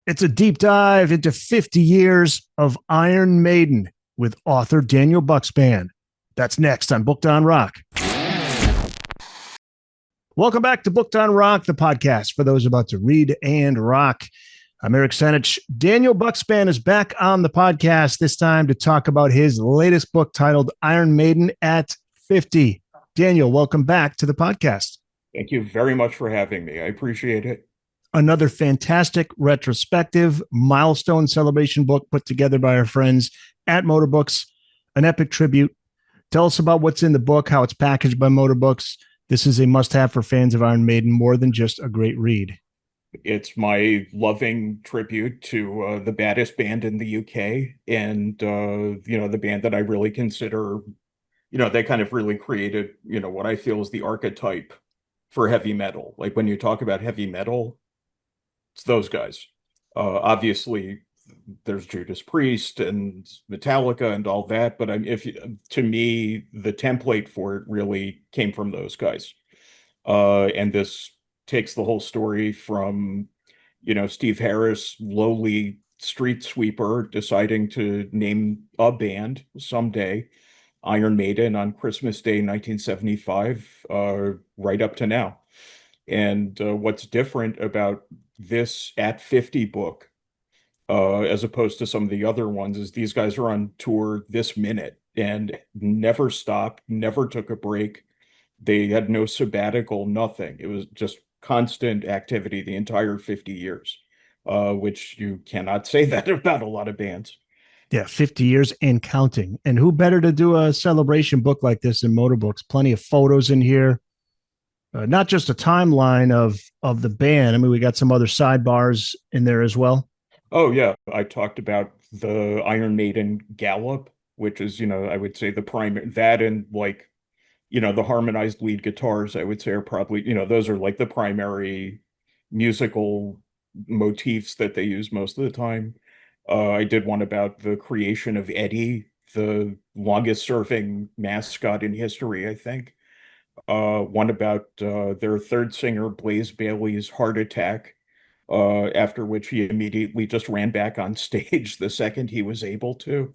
It's a deep dive into 50 years of Iron Maiden with author Daniel Bukszpan. That's next on Booked on Rock. Welcome back to Booked on Rock, the podcast for those about to read and rock. I'm Eric Senich. Daniel Bukszpan is back on the podcast, this time to talk about his latest book titled Iron Maiden at 50. Daniel, welcome back to the podcast. Thank you very much for having me. I appreciate it. Another fantastic retrospective milestone celebration book put together by our friends at Motorbooks, an epic tribute. Tell us about what's in the book, how it's packaged by Motorbooks. This is a must-have for fans of Iron Maiden, more than just a great read. It's my loving tribute to the baddest band in the UK and, the band that I really consider, they kind of really created, what I feel is the archetype for heavy metal. Like when you talk about heavy metal, it's those guys. Obviously, there's Judas Priest and Metallica and all that, but to me, the template for it really came from those guys. And this takes the whole story from, Steve Harris, lowly street sweeper, deciding to name a band someday, Iron Maiden, on Christmas Day, 1975, right up to now. And what's different about this at 50 book, as opposed to some of the other ones, is these guys are on tour this minute and never stopped, never took a break. They had no sabbatical, nothing. It was just constant activity the entire 50 years, which you cannot say that about a lot of bands. Yeah, 50 years and counting. And who better to do a celebration book like this in Motorbooks? Plenty of photos in here. Not just a timeline of the band. I mean, we got some other sidebars in there as well. Oh yeah, I talked about the Iron Maiden Gallop, which is, I would say the primary that and like, the harmonized lead guitars, I would say are probably, those are like the primary musical motifs that they use most of the time. I did one about the creation of Eddie, the longest serving mascot in history, I think. One about their third singer, Blaze Bayley's heart attack, after which he immediately just ran back on stage the second he was able to.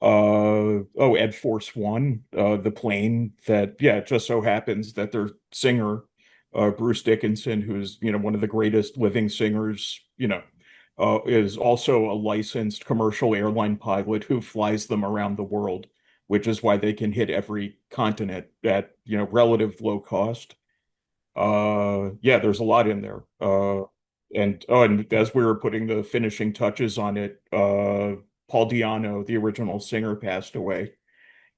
Ed Force One, the plane that, yeah, it just so happens that their singer, Bruce Dickinson, who's, one of the greatest living singers, is also a licensed commercial airline pilot who flies them around the world, which is why they can hit every continent at, relative low cost. Yeah, there's a lot in there. And as we were putting the finishing touches on it, Paul Di'Anno, the original singer, passed away,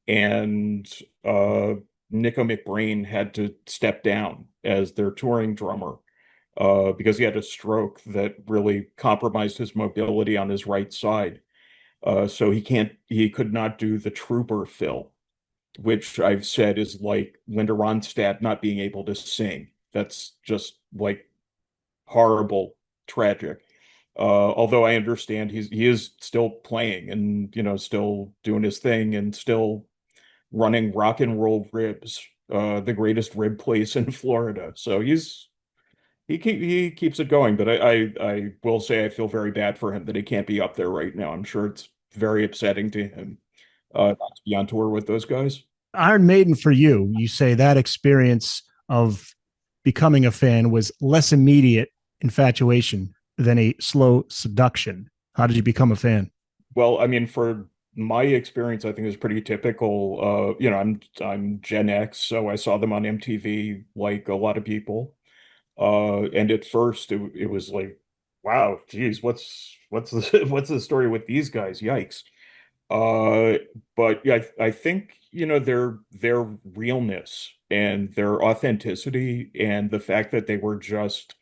and Nico McBrain had to step down as their touring drummer because he had a stroke that really compromised his mobility on his right side. So he could not do the Trooper fill, which I've said is like Linda Ronstadt not being able to sing. That's just like horrible, tragic. Although I understand he is still playing and, still doing his thing and still running Rock and Roll Ribs, the greatest rib place in Florida. So he keeps it going. But I will say I feel very bad for him that he can't be up there right now. I'm sure it's very upsetting to him not to be on tour with those guys. Iron Maiden for you, you say that experience of becoming a fan was less immediate infatuation than a slow seduction. How did you become a fan? Well, I mean, for my experience, I think is pretty typical. I'm Gen X, so I saw them on MTV like a lot of people. And at first, it was like, wow, geez, what's the what's the story with these guys? Yikes! Uh, but yeah, I think their realness and their authenticity and the fact that they were just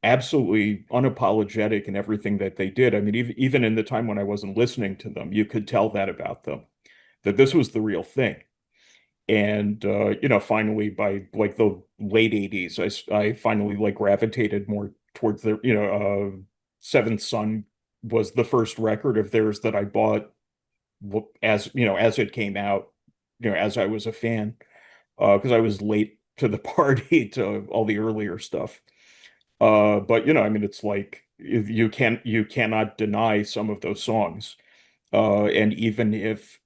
absolutely unapologetic in everything that they did. I mean, even in the time when I wasn't listening to them, you could tell that about them, that this was the real thing. And finally by like the late 80s, I finally like gravitated more towards their, Seventh Son was the first record of theirs that I bought as it came out, as I was a fan, because I was late to the party to all the earlier stuff. But I mean, it's like you cannot deny some of those songs. And even if,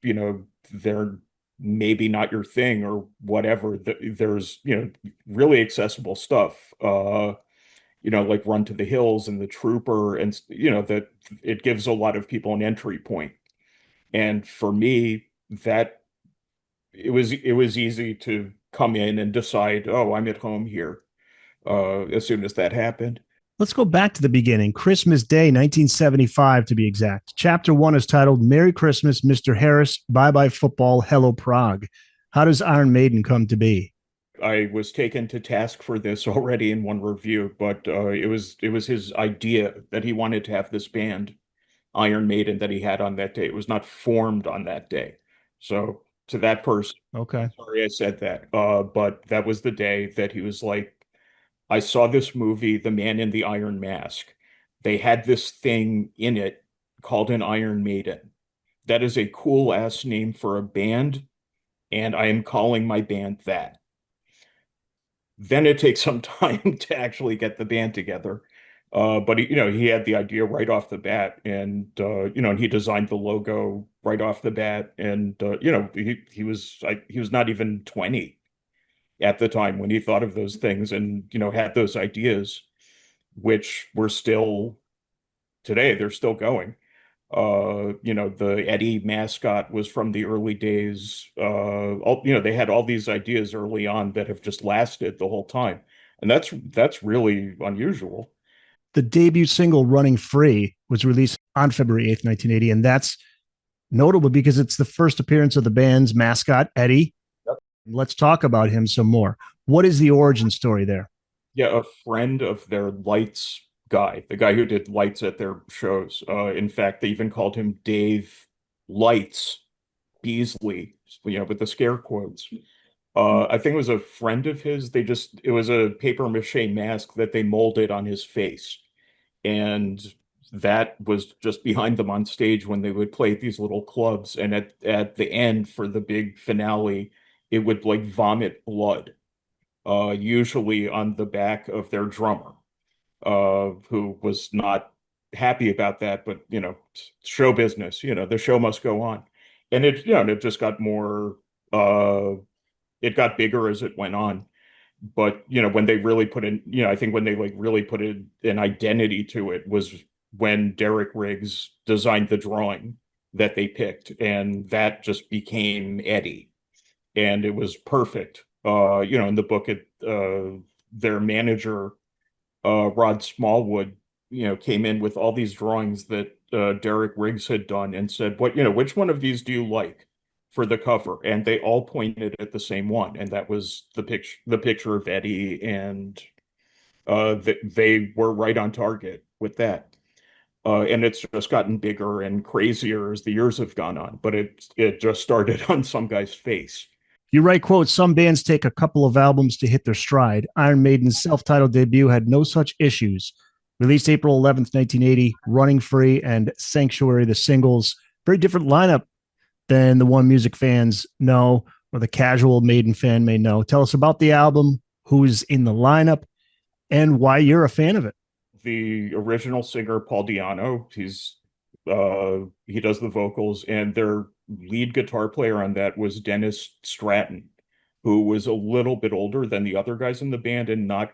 they're maybe not your thing or whatever, there's, really accessible stuff. Like Run to the Hills and The Trooper, and that it gives a lot of people an entry point. And for me, that it was easy to come in and decide, oh, I'm at home here, as soon as that happened. Let's go back to the beginning. Christmas Day, 1975, to be exact. Chapter one is titled Merry Christmas, Mr. Harris, Bye Bye Football, Hello Prague. How does Iron Maiden come to be? I was taken to task for this already in one review, but it was his idea that he wanted to have this band, Iron Maiden, that he had on that day. It was not formed on that day. So to that person, Okay. sorry I said that. But that was the day that he was like, I saw this movie, The Man in the Iron Mask. They had this thing in it called an Iron Maiden. That is a cool ass name for a band, and I am calling my band that. Then it takes some time to actually get the band together. But he had the idea right off the bat, and and he designed the logo right off the bat, and he was not even 20 at the time when he thought of those things, and had those ideas, which were still today, they're still going. The Eddie mascot was from the early days. They had all these ideas early on that have just lasted the whole time. And that's really unusual. The debut single, Running Free, was released on February 8th, 1980. And that's notable because it's the first appearance of the band's mascot, Eddie. Yep. Let's talk about him some more. What is the origin story there? Yeah, a friend of their lights guy, the guy who did lights at their shows. In fact, they even called him Dave Lights Beasley, with the scare quotes. I think it was a friend of his. It was a paper mache mask that they molded on his face. And that was just behind them on stage when they would play these little clubs. And at the end for the big finale, it would like vomit blood, usually on the back of their drummer, who was not happy about that, but show business, the show must go on. And it just got more, it got bigger as it went on. But when they really put in, I think when they like really put in an identity to it was when Derek Riggs designed the drawing that they picked, and that just became Eddie, and it was perfect. In the book, their manager, Rod Smallwood, came in with all these drawings that Derek Riggs had done and said, which one of these do you like for the cover? And they all pointed at the same one, and that was the picture of Eddie, and they were right on target with that. And it's just gotten bigger and crazier as the years have gone on, but it just started on some guy's face. You write, quote, some bands take a couple of albums to hit their stride. Iron Maiden's self-titled debut had no such issues. Released April 11th, 1980, Running Free and Sanctuary, the singles. Very different lineup than the one music fans know or the casual Maiden fan may know. Tell us about the album, who's in the lineup, and why you're a fan of it. The original singer, Paul Diano, he does the vocals, and their lead guitar player on that was Dennis Stratton, who was a little bit older than the other guys in the band and not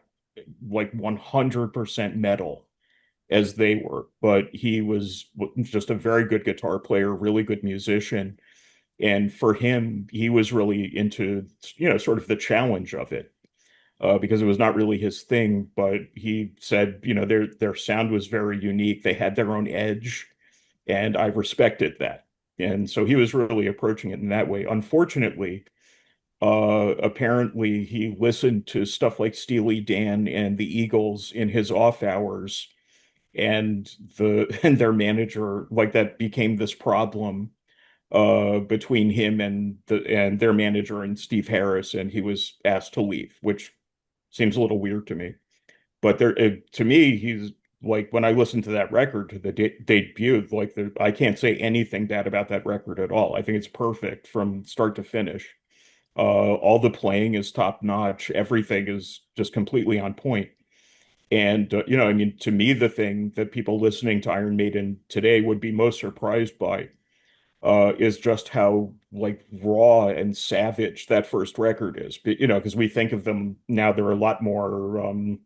like 100% metal as they were, but he was just a very good guitar player, really good musician. And for him, he was really into, sort of the challenge of it, because it was not really his thing. But he said, their sound was very unique. They had their own edge, and I respected that. And so he was really approaching it in that way. Unfortunately, apparently he listened to stuff like Steely Dan and the Eagles in his off hours, and and their manager, like, that became this problem between him and their manager and Steve Harris, and he was asked to leave, which seems a little weird to me. But to me, he's like, when I listen to that record, to the debut, like, I can't say anything bad about that record at all. I think it's perfect from start to finish. All the playing is top notch. Everything is just completely on point. And I mean, to me, the thing that people listening to Iron Maiden today would be most surprised by is just how like raw and savage that first record is. But, because we think of them now, they're a lot more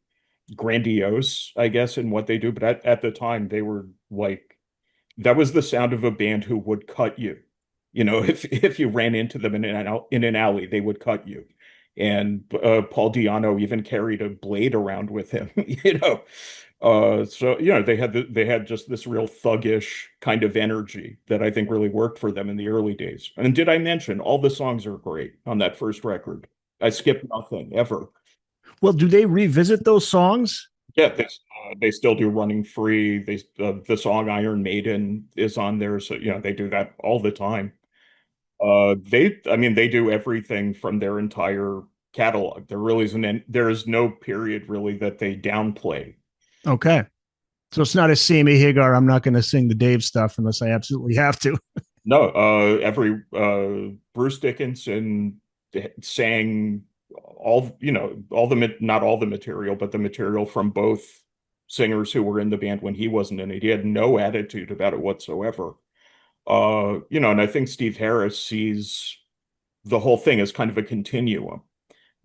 grandiose, I guess, in what they do. But at the time, they were like that was the sound of a band who would cut you. If you ran into them in an alley, they would cut you. And Paul Di'Anno even carried a blade around with him, you know. So they had just this real thuggish kind of energy that I think really worked for them in the early days. And did I mention all the songs are great on that first record? I skipped nothing ever. Well, do they revisit those songs? Yeah, they still do Running Free. The song Iron Maiden is on there, so they do that all the time. I mean, they do everything from their entire catalog. There is no period really that they downplay. Okay. So it's not a Sammy Hagar. I'm not going to sing the Dave stuff unless I absolutely have to. No, every Bruce Dickinson sang not all the material, but the material from both singers who were in the band when he wasn't in it. He had no attitude about it whatsoever. And I think Steve Harris sees the whole thing as kind of a continuum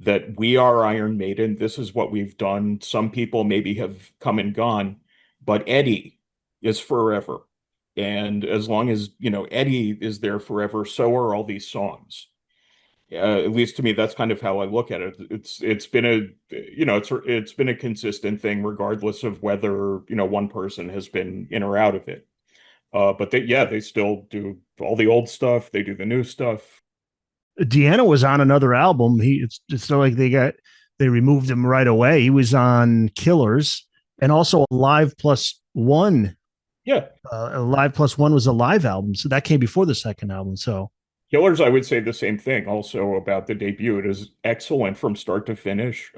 that we are Iron Maiden. This is what we've done. Some people maybe have come and gone, but Eddie is forever. And as long as, Eddie is there forever, so are all these songs. At least to me, that's kind of how I look at it. It's been it's been a consistent thing, regardless of whether, one person has been in or out of it. But they still do all the old stuff. They do the new stuff. Deanna was on another album. It's not like they removed him right away. He was on Killers and also a Live Plus One. Yeah, A Live Plus One was a live album, so that came before the second album. So Killers, I would say the same thing also about the debut. It is excellent from start to finish.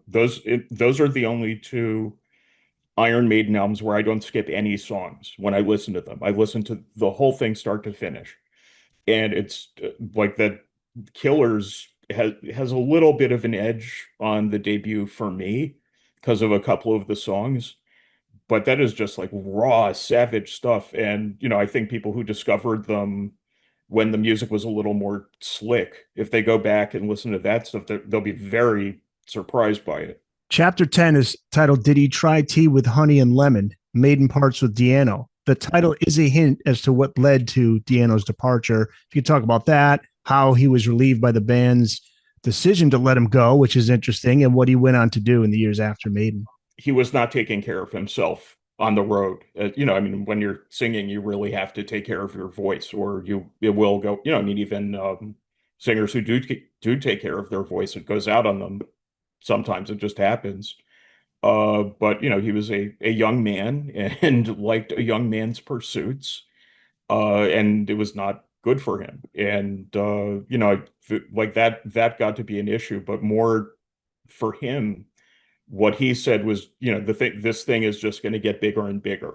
Those are the only two Iron Maiden albums where I don't skip any songs when I listen to them. I listen to the whole thing start to finish. And it's like that Killers has a little bit of an edge on the debut for me because of a couple of the songs, but that is just like raw, savage stuff. And I think people who discovered them when the music was a little more slick, if they go back and listen to that stuff, they'll be very surprised by it. Chapter 10 is titled Did He Try Tea with Honey and Lemon? Maiden Parts with Deano. The title is a hint as to what led to Deano's departure. If you could talk about that, how he was relieved by the band's decision to let him go, which is interesting, and what he went on to do in the years after Maiden. He was not taking care of himself on the road. I mean, when you're singing, you really have to take care of your voice, or it will go. I mean, even singers who do take care of their voice, it goes out on them. Sometimes it just happens. But he was a young man and liked a young man's pursuits, and it was not good for him. And like that got to be an issue, but more for him what he said was, this thing is just going to get bigger and bigger.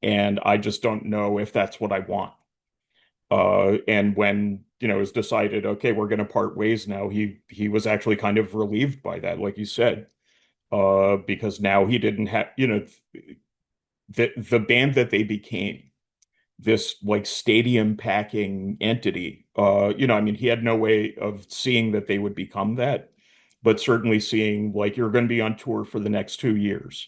And I just don't know if that's what I want. And when, it was decided, okay, we're going to part ways now, he was actually kind of relieved by that, like you said, because now he didn't have, the band that they became, this like stadium packing entity, I mean, he had no way of seeing that they would become that, but certainly seeing like you're going to be on tour for the next 2 years.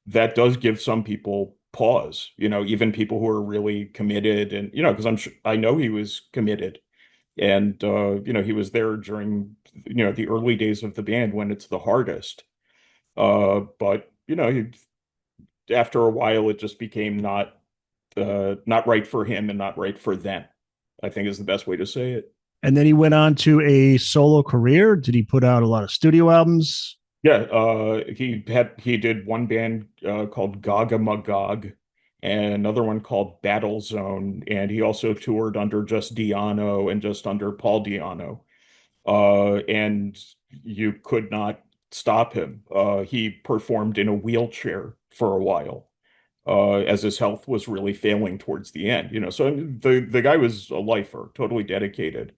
That does give some people pause, even people who are really committed and, because I know he was committed and, he was there during, the early days of the band when it's the hardest. But, after a while, it just became not right for him and not right for them, I think is the best way to say it. And then he went on to a solo career. Did he put out a lot of studio albums? Yeah, he did one band called Gaga Magog and another one called Battle Zone, and he also toured under just Diano and just under Paul Diano. And you could not stop him. He performed in a wheelchair for a while, as his health was really failing towards the end. So the guy was a lifer, totally dedicated.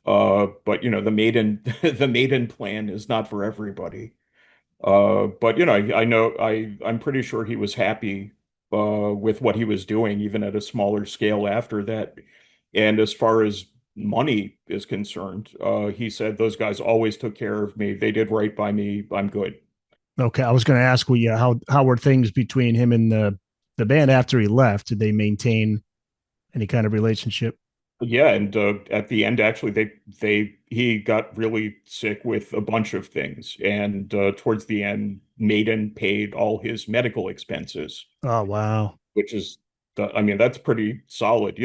But the Maiden the Maiden plan is not for everybody. But I'm pretty sure he was happy with what he was doing, even at a smaller scale after that. And as far as money is concerned, he said those guys always took care of me. They did right by me. I'm good. Okay, I was going to ask, well, yeah, how were things between him and the band after he left? Did they maintain any kind of relationship? Yeah, and at the end, actually, they he got really sick with a bunch of things, and towards the end, Maiden paid all his medical expenses, Oh wow, which is, I mean, that's pretty solid.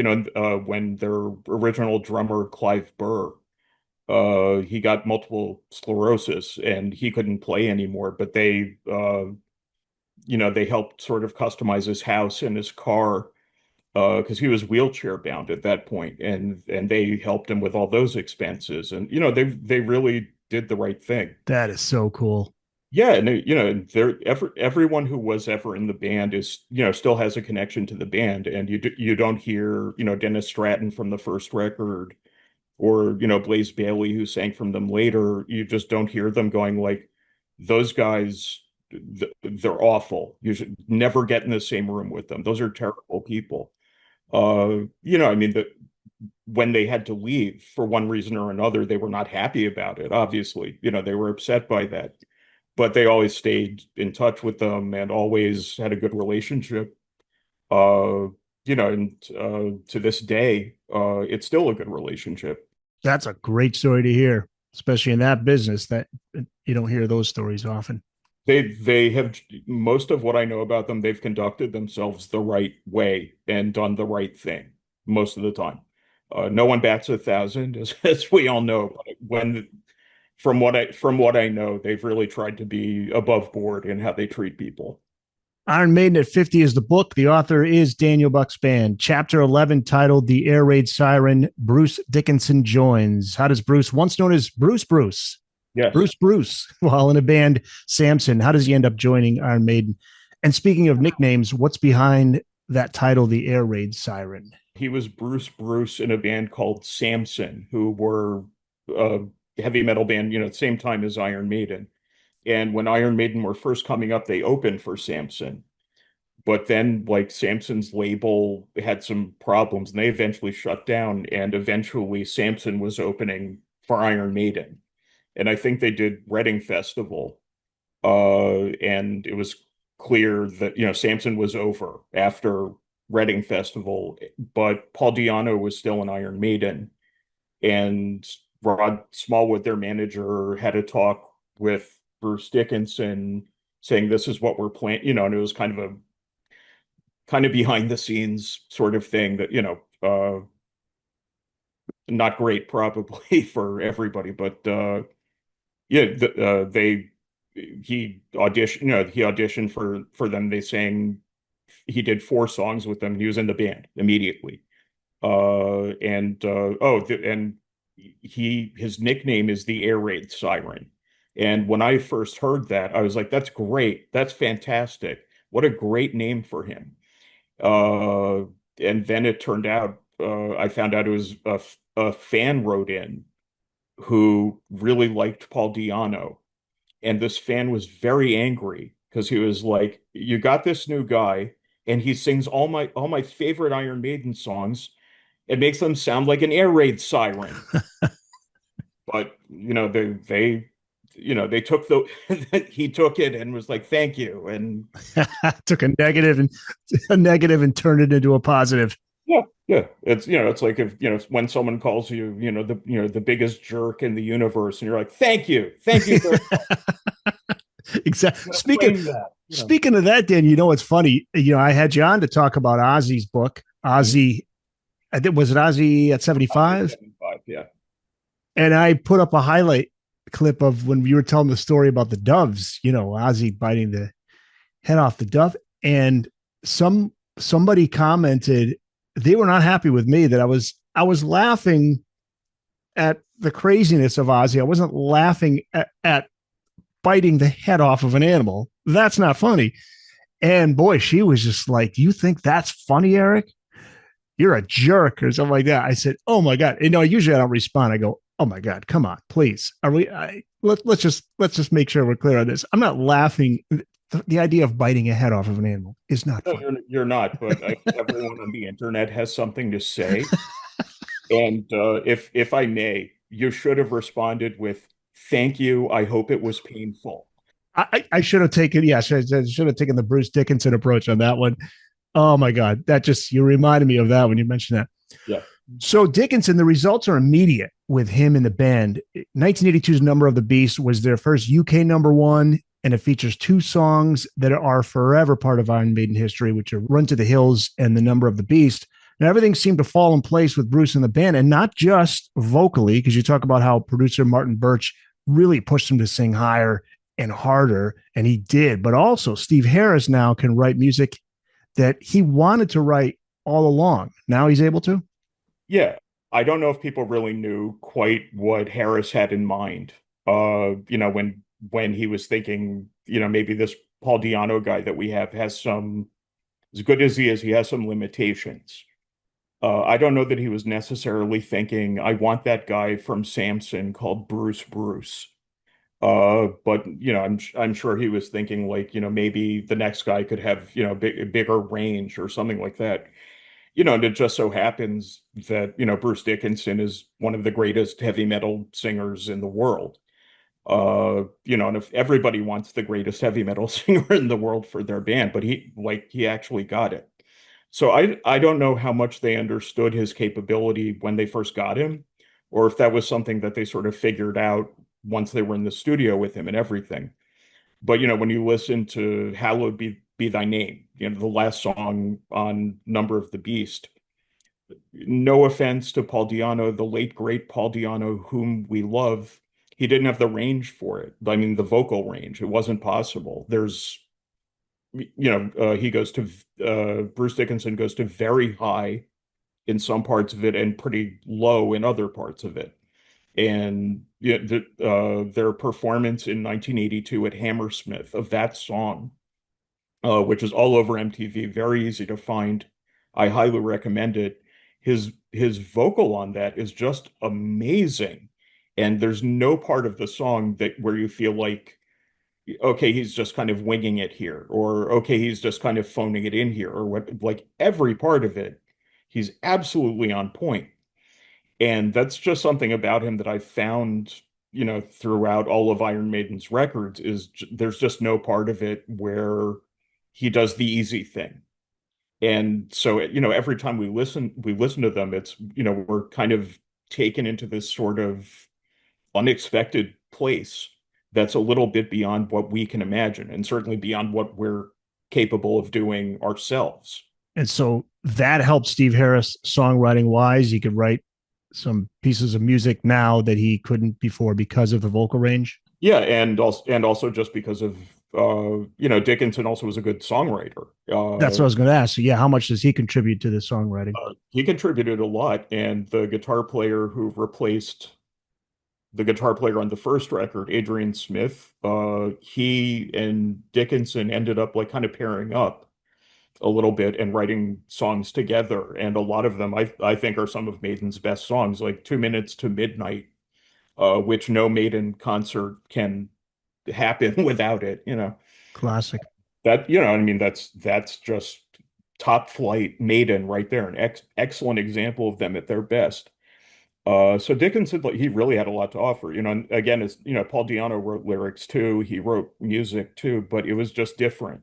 When their original drummer Clive Burr, he got multiple sclerosis and he couldn't play anymore, but they helped sort of customize his house and his car because he was wheelchair bound at that point, and they helped him with all those expenses, and they really did the right thing. that is so cool. Yeah, and everyone who was ever in the band is still has a connection to the band, and you don't hear Dennis Stratton from the first record or Blaze Bailey who sang from them later. You just don't hear them going like those guys. They're awful. You should never get in the same room with them. Those are terrible people. I mean, when they had to leave for one reason or another, they were not happy about it, obviously. They were upset by that, but they always stayed in touch with them and always had a good relationship. Uh, and to this day, it's still a good relationship. That's a great story to hear, especially in that business. That you don't hear those stories often. They have most of what I know about them, they've conducted themselves the right way and done the right thing most of the time. No one bats 1,000, as we all know. But from what I know, they've really tried to be above board in how they treat people. Iron Maiden at 50 is the book. The author is Daniel Bukszpan. Chapter 11, titled The Air Raid Siren, Bruce Dickinson joins. How does Bruce, once known as Yes, Bruce, while in a band, Samson, how does he end up joining Iron Maiden? And speaking of nicknames, what's behind that title, The Air Raid Siren? he was Bruce in a band called Samson, who were a heavy metal band, same time as Iron Maiden. And when Iron Maiden were first coming up, they opened for Samson. But then, like, Samson's label had some problems, and they eventually shut down. And eventually, Samson was opening for Iron Maiden, and I think they did Reading Festival. And it was clear that Samson was over after Reading Festival, but Paul Di'Anno was still in Iron Maiden, and Rod Smallwood, their manager, had a talk with Bruce Dickinson saying this is what we're planning, and it was kind of behind the scenes sort of thing that not great probably for everybody, but yeah, they he auditioned for them. They sang, he did 4 songs with them. He was in the band immediately. And and his nickname is the Air Raid Siren. And when I first heard that, I was like, that's great. That's fantastic. What a great name for him. Uh, and then it turned out, I found out it was a fan wrote in who really liked Paul Di'Anno. And this fan was very angry because he was like, "You got this new guy, and he sings all my favorite Iron Maiden songs. It makes them sound like an air raid siren." But they took he took it and was like, "Thank you." And Took a negative and turned it into a positive. yeah, yeah, it's like if when someone calls you the biggest jerk in the universe, and you're like, thank you very Exactly. much. Claim that. Speaking of that, Dan, what's funny? I had you on to talk about Ozzy's book. Mhm. Ozzy, I think, was it Ozzy at I'll say 75? 75, yeah. And I put up a highlight clip of when you were telling the story about the doves, Ozzy biting the head off the dove. And somebody commented they were not happy with me that I was laughing at the craziness of Ozzy. I wasn't laughing at biting the head off of an animal. That's not funny. And boy, she was just like, "You think that's funny, Eric? You're a jerk," or something like that. I said, "Oh my God." Usually I don't respond. I go, Oh my God, come on, please. Are we? Let's just make sure we're clear on this. I'm not laughing. The idea of biting a head off of an animal is not No, funny. you're not, but everyone on the internet has something to say. And if I may, you should have responded with, "Thank you. I hope it was painful." I should have taken, yeah, should have taken the Bruce Dickinson approach on that one. Oh my God, that just you reminded me of that when you mentioned that. Yeah. So Dickinson, the results are immediate with him in the band. 1982's Number of the Beast was their first UK number one, and it features two songs that are forever part of Iron Maiden history, which are Run to the Hills and The Number of the Beast. And everything seemed to fall in place with Bruce in the band, and not just vocally, because you talk about how producer Martin Birch really pushed him to sing higher and harder, and he did. But also, Steve Harris now can write music that he wanted to write all along. Now he's able to. Yeah. I don't know if people really knew quite what Harris had in mind. When he was thinking, maybe this Paul Diano guy that we have has some, as good as he is, he has some limitations. I don't know that he was necessarily thinking, I want that guy from Samson called Bruce Bruce. But I'm sure he was thinking like, maybe the next guy could have, bigger range or something like that. And it just so happens that, Bruce Dickinson is one of the greatest heavy metal singers in the world. And if everybody wants the greatest heavy metal singer in the world for their band, but he actually got it. So I don't know how much they understood his capability when they first got him, or if that was something that they sort of figured out once they were in the studio with him and everything. But when you listen to Hallowed Be Thy Name, the last song on Number of the Beast, no offense to Paul Diano, the late great Paul Diano, whom we love, he didn't have the range for it. I mean, the vocal range, it wasn't possible. He goes to Bruce Dickinson goes to very high in some parts of it and pretty low in other parts of it. And their performance in 1982 at Hammersmith of that song, which is all over MTV, very easy to find. I highly recommend it. His vocal on that is just amazing, and there's no part of the song that where you feel like, okay, he's just kind of winging it here, or okay, he's just kind of phoning it in here, or what. Like every part of it, he's absolutely on point. And that's just something about him that I found, throughout all of Iron Maiden's records is there's just no part of it where he does the easy thing. And so, every time we listen to them, it's, we're kind of taken into this sort of unexpected place that's a little bit beyond what we can imagine, and certainly beyond what we're capable of doing ourselves. And so that helped Steve Harris songwriting wise. He could write some pieces of music now that he couldn't before because of the vocal range. Yeah, and also just because of Dickinson also was a good songwriter. That's what I was going to ask. So, yeah, how much does he contribute to the songwriting? He contributed a lot, and the guitar player who replaced the guitar player on the first record, Adrian Smith, he and Dickinson ended up like kind of pairing up a little bit and writing songs together. And a lot of them I think are some of Maiden's best songs, like 2 Minutes to Midnight, which no Maiden concert can happen without it, Classic. I mean, that's just top flight Maiden right there, an excellent example of them at their best. So Dickinson, like, he really had a lot to offer, and again, it's, Paul Diano wrote lyrics too, he wrote music too, but it was just different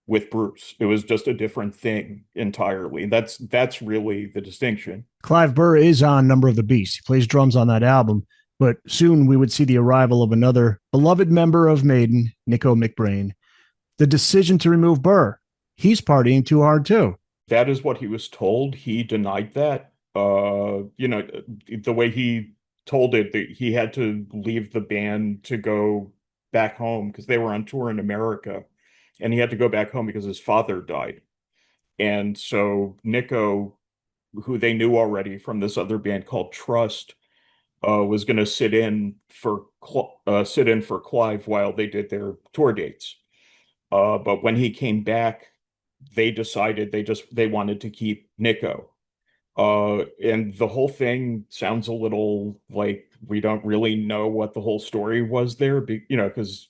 with Bruce. It was just a different thing entirely. That's really the distinction. Clive Burr is on Number of the Beast. He plays drums on that album. But soon we would see the arrival of another beloved member of Maiden, Nico McBrain. The decision to remove Burr. He's partying too hard too. That is what he was told. He denied that. The way he told it, that he had to leave the band to go back home because they were on tour in America, and he had to go back home because his father died. And so Nico, who they knew already from this other band called Trust, was going to sit in for Clive while they did their tour dates. But when he came back, they decided they wanted to keep Nico. And the whole thing sounds a little like we don't really know what the whole story was there, because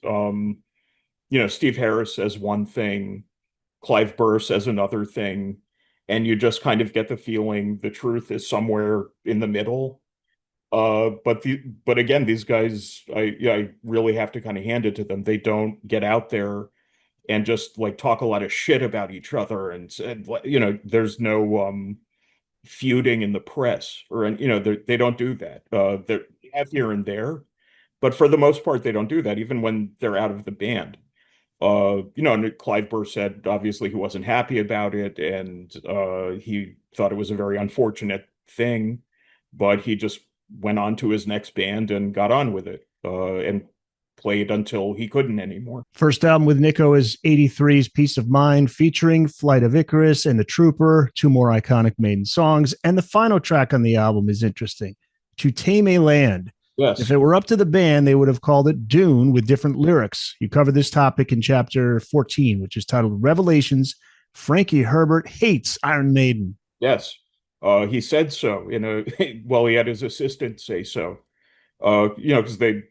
Steve Harris says one thing, Clive Burr says another thing, and you just kind of get the feeling the truth is somewhere in the middle. But again, these guys, I really have to kind of hand it to them. They don't get out there and just like talk a lot of shit about each other, and there's no feuding in the press, or they don't do that. They have here and there, but for the most part, they don't do that, even when they're out of the band. And Clive Burr said obviously he wasn't happy about it, and he thought it was a very unfortunate thing, but he just went on to his next band and got on with it, and played until he couldn't anymore. First album with Nico is 83's Peace of Mind, featuring Flight of Icarus and The Trooper, two more iconic Maiden songs. And the final track on the album is interesting, To Tame a Land. If Yes. it were up to the band, they would have called it Dune with different lyrics. You covered this topic in chapter 14, which is titled Revelations. Frankie Herbert hates Iron Maiden. Yes. He said so well, he had his assistant say so. Because they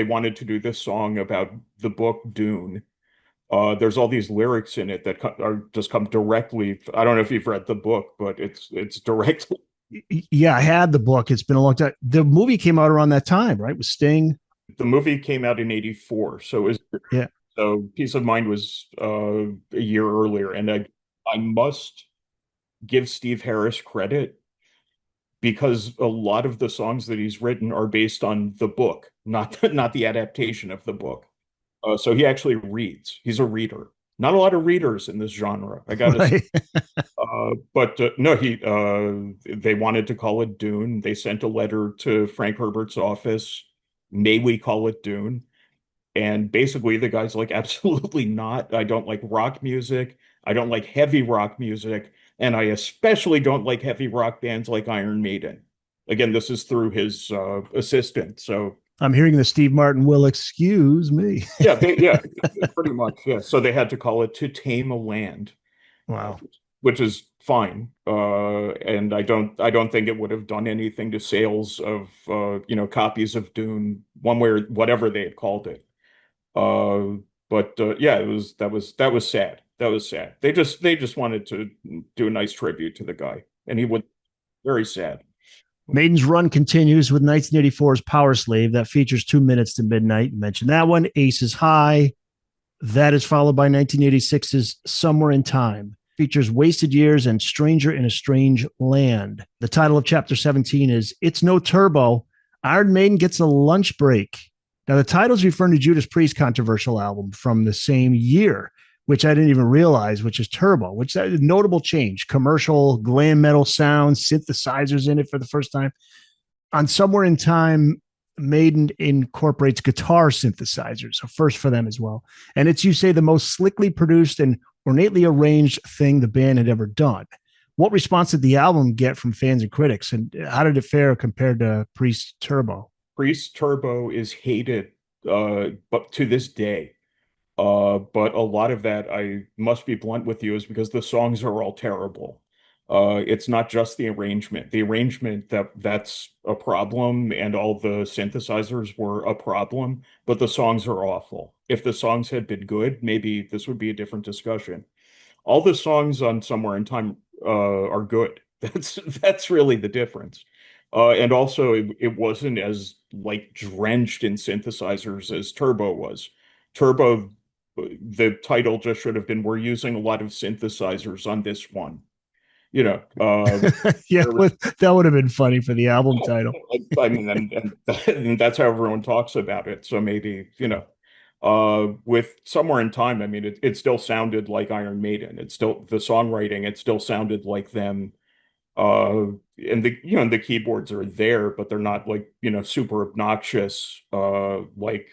wanted to do this song about the book Dune. There's all these lyrics in it that are just come directly. I don't know if you've read the book, but it's directly. Yeah, I had the book. It's been a long time. The movie came out around that time, right? With Sting. The movie came out in '84, Yeah. so Peace of Mind was a year earlier, and I must give Steve Harris credit because a lot of the songs that he's written are based on the book, not the adaptation of the book. So he actually reads. He's a reader. Not a lot of readers in this genre, I gotta say. Right. But no, they wanted to call it Dune. They sent a letter to Frank Herbert's office. May we call it Dune? And basically, the guy's like, absolutely not. I don't like rock music. I don't like heavy rock music. And I especially don't like heavy rock bands like Iron Maiden. Again, this is through his assistant. So I'm hearing the Steve Martin will excuse me. yeah, pretty much. Yeah. So they had to call it To Tame a Land, uh, Wow. which is fine. And I don't think it would have done anything to sales of copies of Dune, one way or whatever they had called it. Uh, but yeah, that was sad. That was sad. They just wanted to do a nice tribute to the guy, and he would very sad. Maiden's run continues with 1984's Power Slave that features 2 minutes to midnight. You mentioned that one. Ace is High. That is followed by 1986's Somewhere in Time. Features Wasted Years and Stranger in a Strange Land. The title of chapter 17 is It's No Turbo. Iron Maiden gets a lunch break. Now, the title is referring to Judas Priest's controversial album from the same year, which I didn't even realize, which is Turbo, which is a notable change. Commercial, glam metal sounds, synthesizers in it for the first time. On Somewhere in Time, Maiden incorporates guitar synthesizers, so first for them as well. And it's, you say, the most slickly produced and ornately arranged thing the band had ever done. What response did the album get from fans and critics, and how did it fare compared to Priest Turbo? Priest Turbo is hated, but to this day. But a lot of that, I must be blunt with you, is because the songs are all terrible. It's not just the arrangement. The arrangement that's a problem, and all the synthesizers were a problem, but the songs are awful. If the songs had been good, maybe this would be a different discussion. All the songs on Somewhere in Time are good. That's really the difference. And also, it wasn't as like drenched in synthesizers as Turbo was. Turbo, the title just should have been, "We're using a lot of synthesizers on this one." You know, Yeah, there was, that would have been funny for the album title. I mean, and that's how everyone talks about it. So maybe, with Somewhere in Time, I mean, it still sounded like Iron Maiden. It's still the songwriting, it still sounded like them. And the keyboards are there, but they're not like, super obnoxious, like,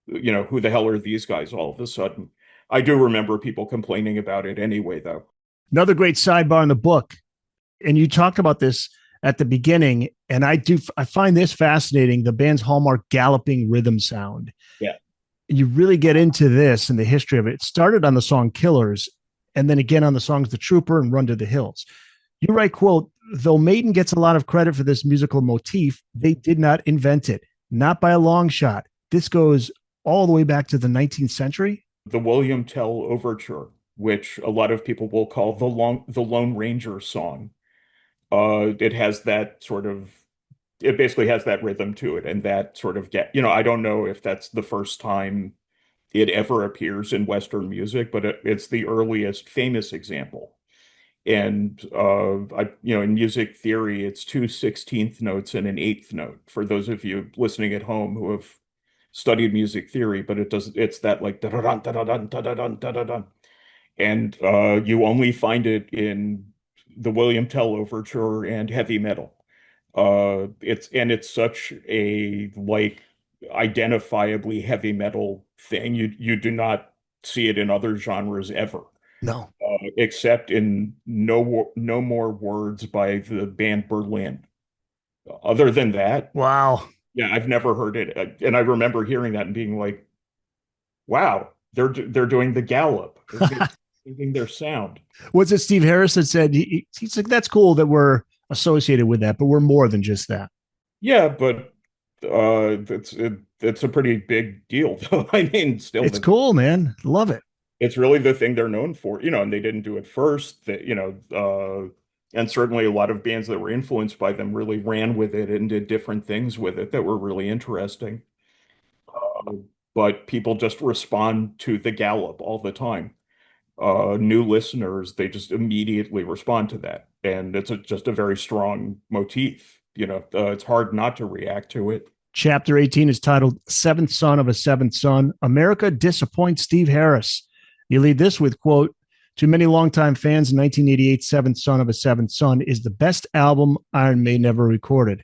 who the hell are these guys all of a sudden? I do remember people complaining about it anyway, though. Another great sidebar in the book, and you talk about this at the beginning, and I find this fascinating, the band's hallmark galloping rhythm sound. Yeah. You really get into this and the history of it. It started on the song Killers, and then again on the songs The Trooper and Run to the Hills. You write, quote, Though Maiden gets a lot of credit for this musical motif, they did not invent it, not by a long shot. This goes all the way back to the 19th century. The William Tell Overture, which a lot of people will call the Lone Ranger song. It has that sort of it basically has that rhythm to it and that sort of get, I don't know if that's the first time it ever appears in Western music, but it's the earliest famous example. And in music theory, it's two 16th notes and an eighth note for those of you listening at home who have studied music theory, but it's that like da da da da da da da da da da da. And you only find it in the William Tell Overture and heavy metal. It's such a like identifiably heavy metal thing. You do not see it in other genres ever, No. except in No More Words by the band Berlin. Other than that, Wow. yeah, I've never heard it. And I remember hearing that and being like, "Wow, they're doing the gallop. They're changing their sound." What's it Steve Harris that said? He's like, that's cool that we're associated with that, but we're more than just that. Yeah, but it's a pretty big deal, though. I mean, still, It's cool, man. Love it. it's really the thing they're known for, and they didn't do it first. That and certainly a lot of bands that were influenced by them really ran with it and did different things with it that were really interesting. Uh, but people just respond to the gallop all the time. New listeners, they just immediately respond to that, and just a very strong motif. It's hard not to react to it. Chapter 18 is titled Seventh Son of a Seventh Son. America Disappoints Steve Harris. You lead this with, quote, to many longtime fans, 1988 Seventh Son of a Seventh Son is the best album Iron Maiden ever recorded.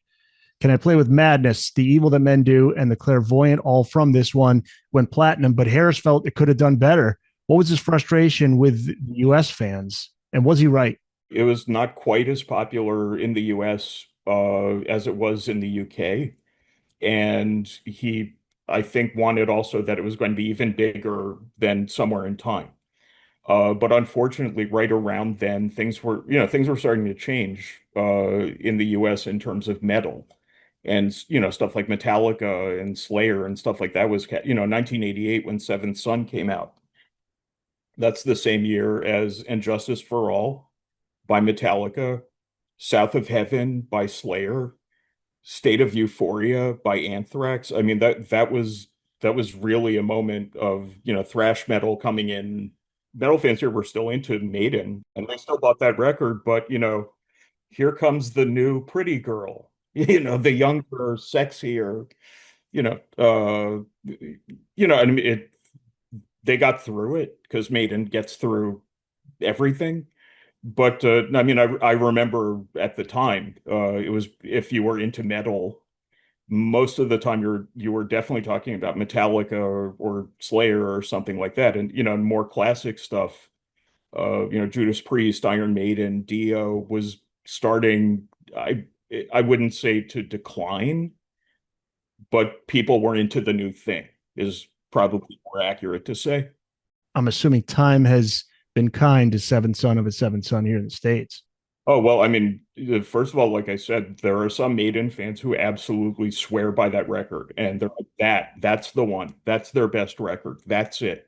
Can I Play with Madness, The Evil That Men Do, and The Clairvoyant all from this one went platinum, but Harris felt it could have done better. What was his frustration with the US fans? And was he right? It was not quite as popular in the US as it was in the UK. And I think, wanted also that it was going to be even bigger than Somewhere in Time. But unfortunately, right around then, things were starting to change in the US in terms of metal. And, stuff like Metallica and Slayer and stuff like that was, 1988 when Seventh Son came out. That's the same year as And Justice for All by Metallica, South of Heaven by Slayer, State of Euphoria by Anthrax. I mean, that was really a moment of, thrash metal coming in. Metal fans here were still into Maiden, and they still bought that record, but here comes the new pretty girl, the younger, sexier, you know, I mean, they got through it because Maiden gets through everything. But I mean, I remember at the time, it was if you were into metal, most of the time you were definitely talking about Metallica or Slayer or something like that, and more classic stuff. Judas Priest, Iron Maiden, Dio was starting. I wouldn't say to decline, but people were into the new thing is probably more accurate to say. I'm assuming time has been kind to Seventh Son of a Seventh Son here in the States. Oh, well, I mean, first of all, like I said, there are some Maiden fans who absolutely swear by that record, and they're like, that's the one. That's their best record. That's it.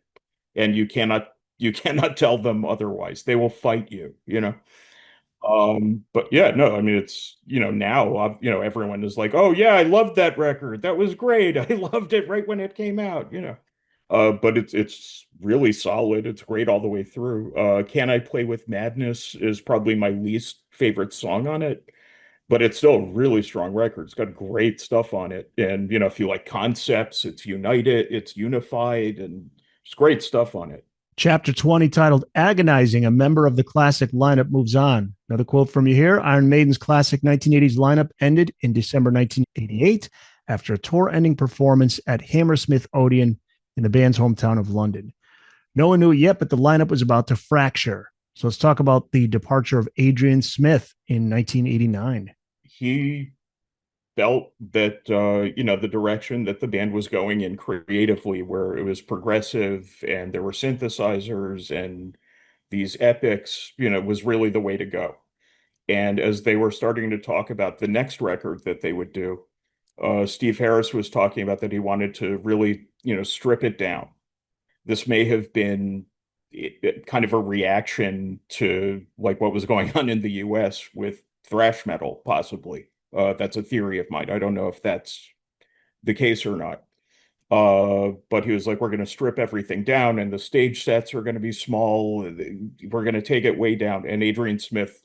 And you cannot tell them otherwise. They will fight you. But yeah, no, I mean, it's, now, everyone is like, "Oh yeah, I loved that record. That was great. I loved it right when it came out." But it's really solid. It's great all the way through. Can I Play with Madness is probably my least favorite song on it, but it's still a really strong record. It's got great stuff on it. And if you like concepts, it's united, it's unified, and it's great stuff on it. Chapter 20, titled Agonizing, a member of the classic lineup moves on. Another quote from you here. Iron Maiden's classic 1980s lineup ended in December 1988 after a tour ending performance at Hammersmith Odeon in the band's hometown of London. No one knew it yet, but the lineup was about to fracture. So let's talk about the departure of Adrian Smith in 1989. He felt that the direction that the band was going in creatively, where it was progressive and there were synthesizers and these epics, was really the way to go. And as they were starting to talk about the next record that they would do, Steve Harris was talking about that he wanted to really, strip it down. This may have been kind of a reaction to like what was going on in the US with thrash metal, possibly. That's a theory of mine. I don't know if that's the case or not. But he was like, we're going to strip everything down and the stage sets are going to be small. We're going to take it way down. And Adrian Smith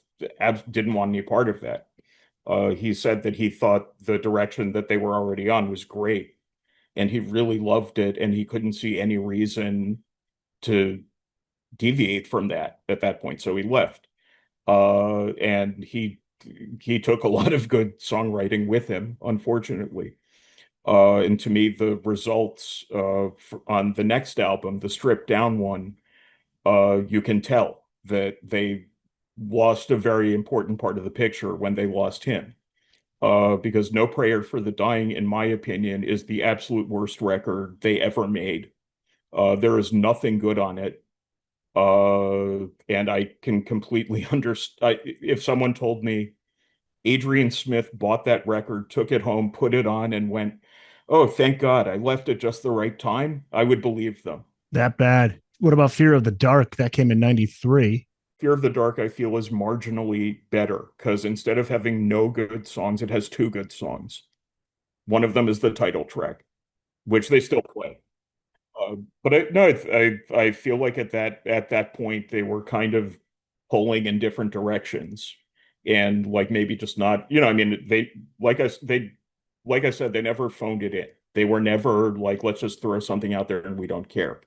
didn't want any part of that. He said that he thought the direction that they were already on was great and he really loved it. And he couldn't see any reason to deviate from that at that point. So he left. And he took a lot of good songwriting with him, unfortunately. And to me, the results on the next album, the stripped down one, you can tell that they lost a very important part of the picture when they lost him. Because No Prayer for the Dying, in my opinion, is the absolute worst record they ever made. There is nothing good on it. And I can completely understand if someone told me Adrian Smith bought that record, took it home, put it on, and went, "Oh, thank God, I left at just the right time," I would believe them. That bad. What about Fear of the Dark? That came in 93. Fear of the Dark, I feel, is marginally better because instead of having no good songs, it has two good songs. One of them is the title track, which they still play. But no, I feel like at that point they were kind of pulling in different directions, and like maybe just not, I mean, like I said, they never phoned it in. They were never like, let's just throw something out there and we don't care.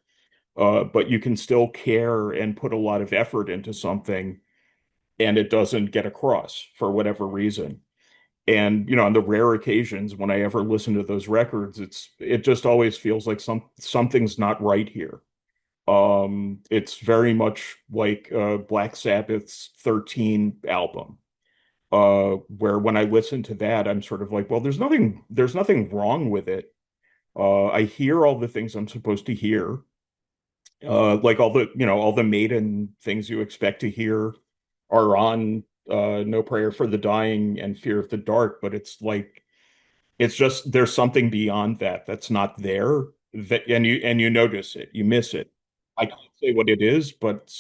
But you can still care and put a lot of effort into something, and it doesn't get across for whatever reason. And on the rare occasions when I ever listen to those records, it just always feels like something's not right here. It's very much like Black Sabbath's 13 album, where when I listen to that, I'm sort of like, well, there's nothing wrong with it. I hear all the things I'm supposed to hear, like all the Maiden things you expect to hear are on No Prayer for the Dying and Fear of the Dark, but it's like it's just there's something beyond that that's not there that and you notice it, you miss it. I can't say what it is, but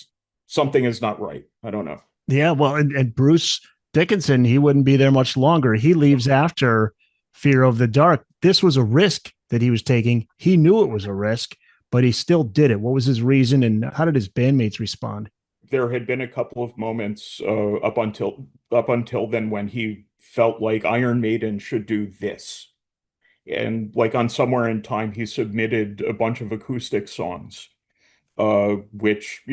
something is not right. I don't know. Yeah, well, and Bruce Dickinson, he wouldn't be there much longer. He leaves after Fear of the Dark. This was a risk that he was taking. He knew it was a risk, but he still did it. What was his reason, and how did his bandmates respond? There had been a couple of moments up until then when he felt like Iron Maiden should do this. And like on Somewhere in Time, he submitted a bunch of acoustic songs, which,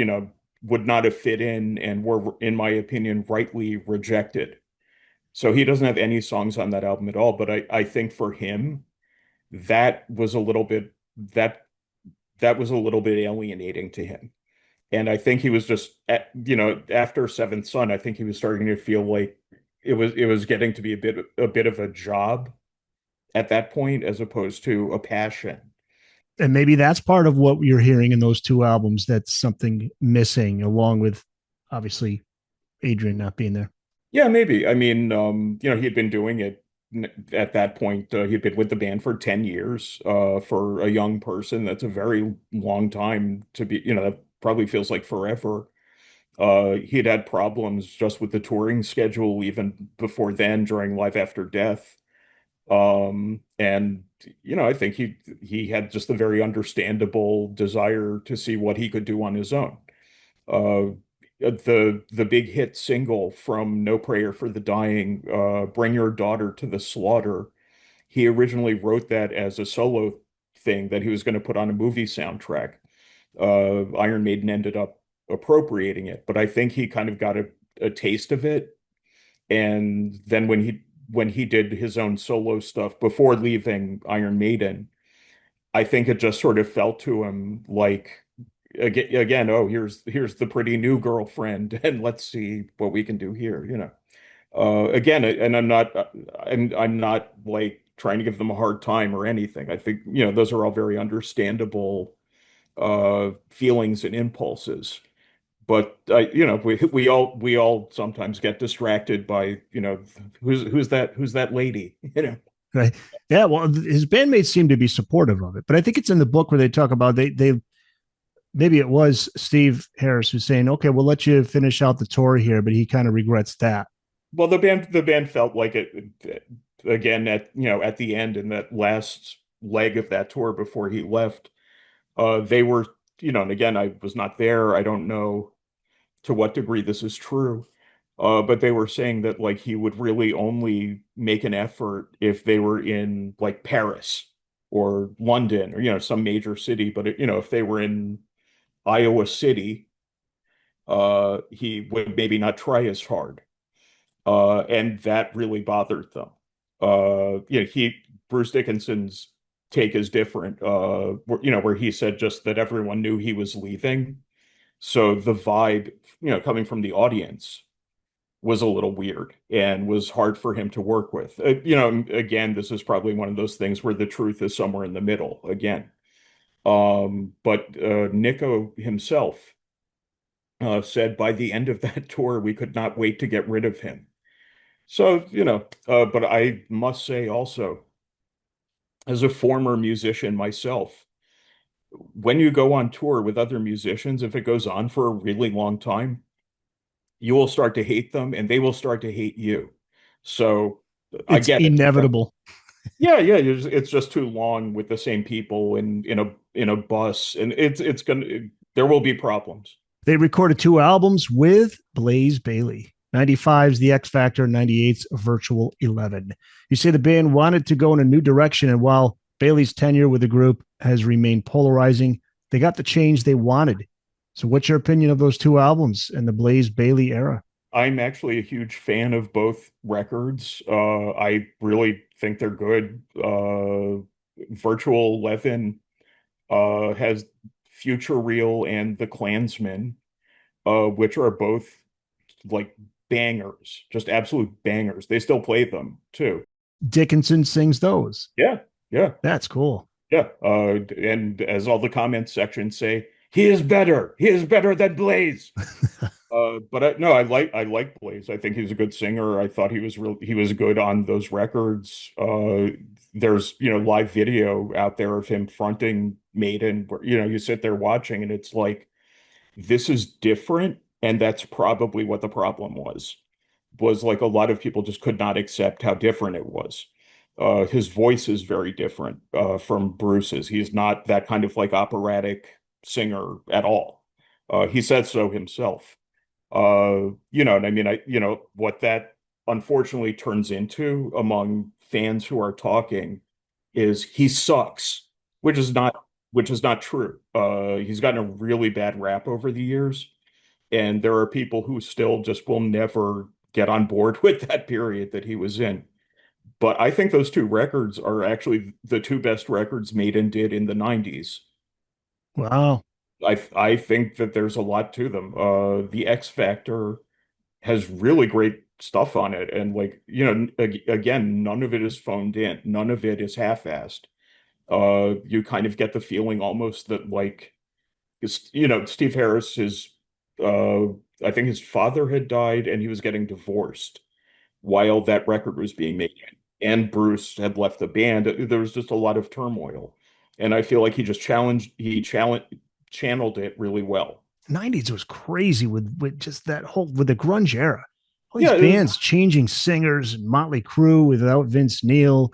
would not have fit in and were, in my opinion, rightly rejected. So he doesn't have any songs on that album at all. But I think for him, that was a little bit that that was a little bit alienating to him. And I think he was just, after Seventh Son, I think he was starting to feel like it was getting to be a bit of a job at that point as opposed to a passion. And maybe that's part of what you're hearing in those two albums. That's something missing, along with obviously Adrian not being there. Yeah, maybe. I mean, he had been doing it at that point. He'd been with the band for 10 years. For a young person, that's a very long time to be, that probably feels like forever. He'd had problems just with the touring schedule even before then during Live After Death. And I think he had just a very understandable desire to see what he could do on his own. Uh, the big hit single from No Prayer for the Dying, Bring Your Daughter to the Slaughter, he originally wrote that as a solo thing that he was going to put on a movie soundtrack. Iron Maiden ended up appropriating it, but I think he kind of got a taste of it. And then when he did his own solo stuff before leaving Iron Maiden, I think it just sort of felt to him like again, oh, here's the pretty new girlfriend, and let's see what we can do here. Again, and I'm not like trying to give them a hard time or anything. I think, those are all very understandable feelings and impulses. But we all sometimes get distracted by, who's that lady, Right. Yeah. Well, his bandmates seem to be supportive of it, but I think it's in the book where they talk about they maybe it was Steve Harris who's saying, okay, we'll let you finish out the tour here, but he kind of regrets that. Well, the band felt like it again at the end in that last leg of that tour before he left. They were, and again, I was not there. I don't know to what degree this is true. But they were saying that like he would really only make an effort if they were in like Paris or London or some major city. But if they were in Iowa City, he would maybe not try as hard. And that really bothered them. Bruce Dickinson's take is different. Where he said just that everyone knew he was leaving, so the vibe, coming from the audience was a little weird and was hard for him to work with. Again, this is probably one of those things where the truth is somewhere in the middle again. But Nico himself said by the end of that tour, we could not wait to get rid of him. So, but I must say also, as a former musician myself, when you go on tour with other musicians, if it goes on for a really long time, you will start to hate them and they will start to hate you. So I It's get it. inevitable. Yeah, yeah, it's just too long with the same people in a bus, and it's gonna there will be problems. They recorded two albums with Blaze Bayley. 95's The X Factor, 98's Virtual 11. You say the band wanted to go in a new direction, and while Bailey's tenure with the group has remained polarizing, they got the change they wanted. So, what's your opinion of those two albums and the Blaze Bayley era? I'm actually a huge fan of both records. I really think they're good. Virtual 11 has Future Real and The Klansman, which are both like bangers, just absolute bangers. They still play them too. Dickinson sings those. Yeah, yeah, That's cool. yeah. And as all the comments sections say, he is better. He is better than Blaze. But no, I like Blaze. I think he's a good singer. I thought he was good on those records. There's live video out there of him fronting Maiden, where you sit there watching, and it's like this is different, and that's probably what the problem was like a lot of people just could not accept how different it was. His voice is very different from Bruce's. He's not that kind of like operatic singer at all. He said so himself. And I mean, what that unfortunately turns into among fans who are talking is he sucks, which is not which is not true. He's gotten a really bad rap over the years, and there are people who still just will never get on board with that period that he was in. But I think those two records are actually the two best records Maiden did in the 90s. Wow. I think that there's a lot to them. The X Factor has really great stuff on it, and like again, none of it is phoned in, none of it is half-assed. You kind of get the feeling almost that like Steve Harris is uh I think his father had died and he was getting divorced while that record was being made, and Bruce had left the band. There was just a lot of turmoil, and I feel like he channeled it really well. 90s was crazy with just that whole with the grunge era. All these Yeah, it was. bands changing singers and Motley Crue without Vince Neil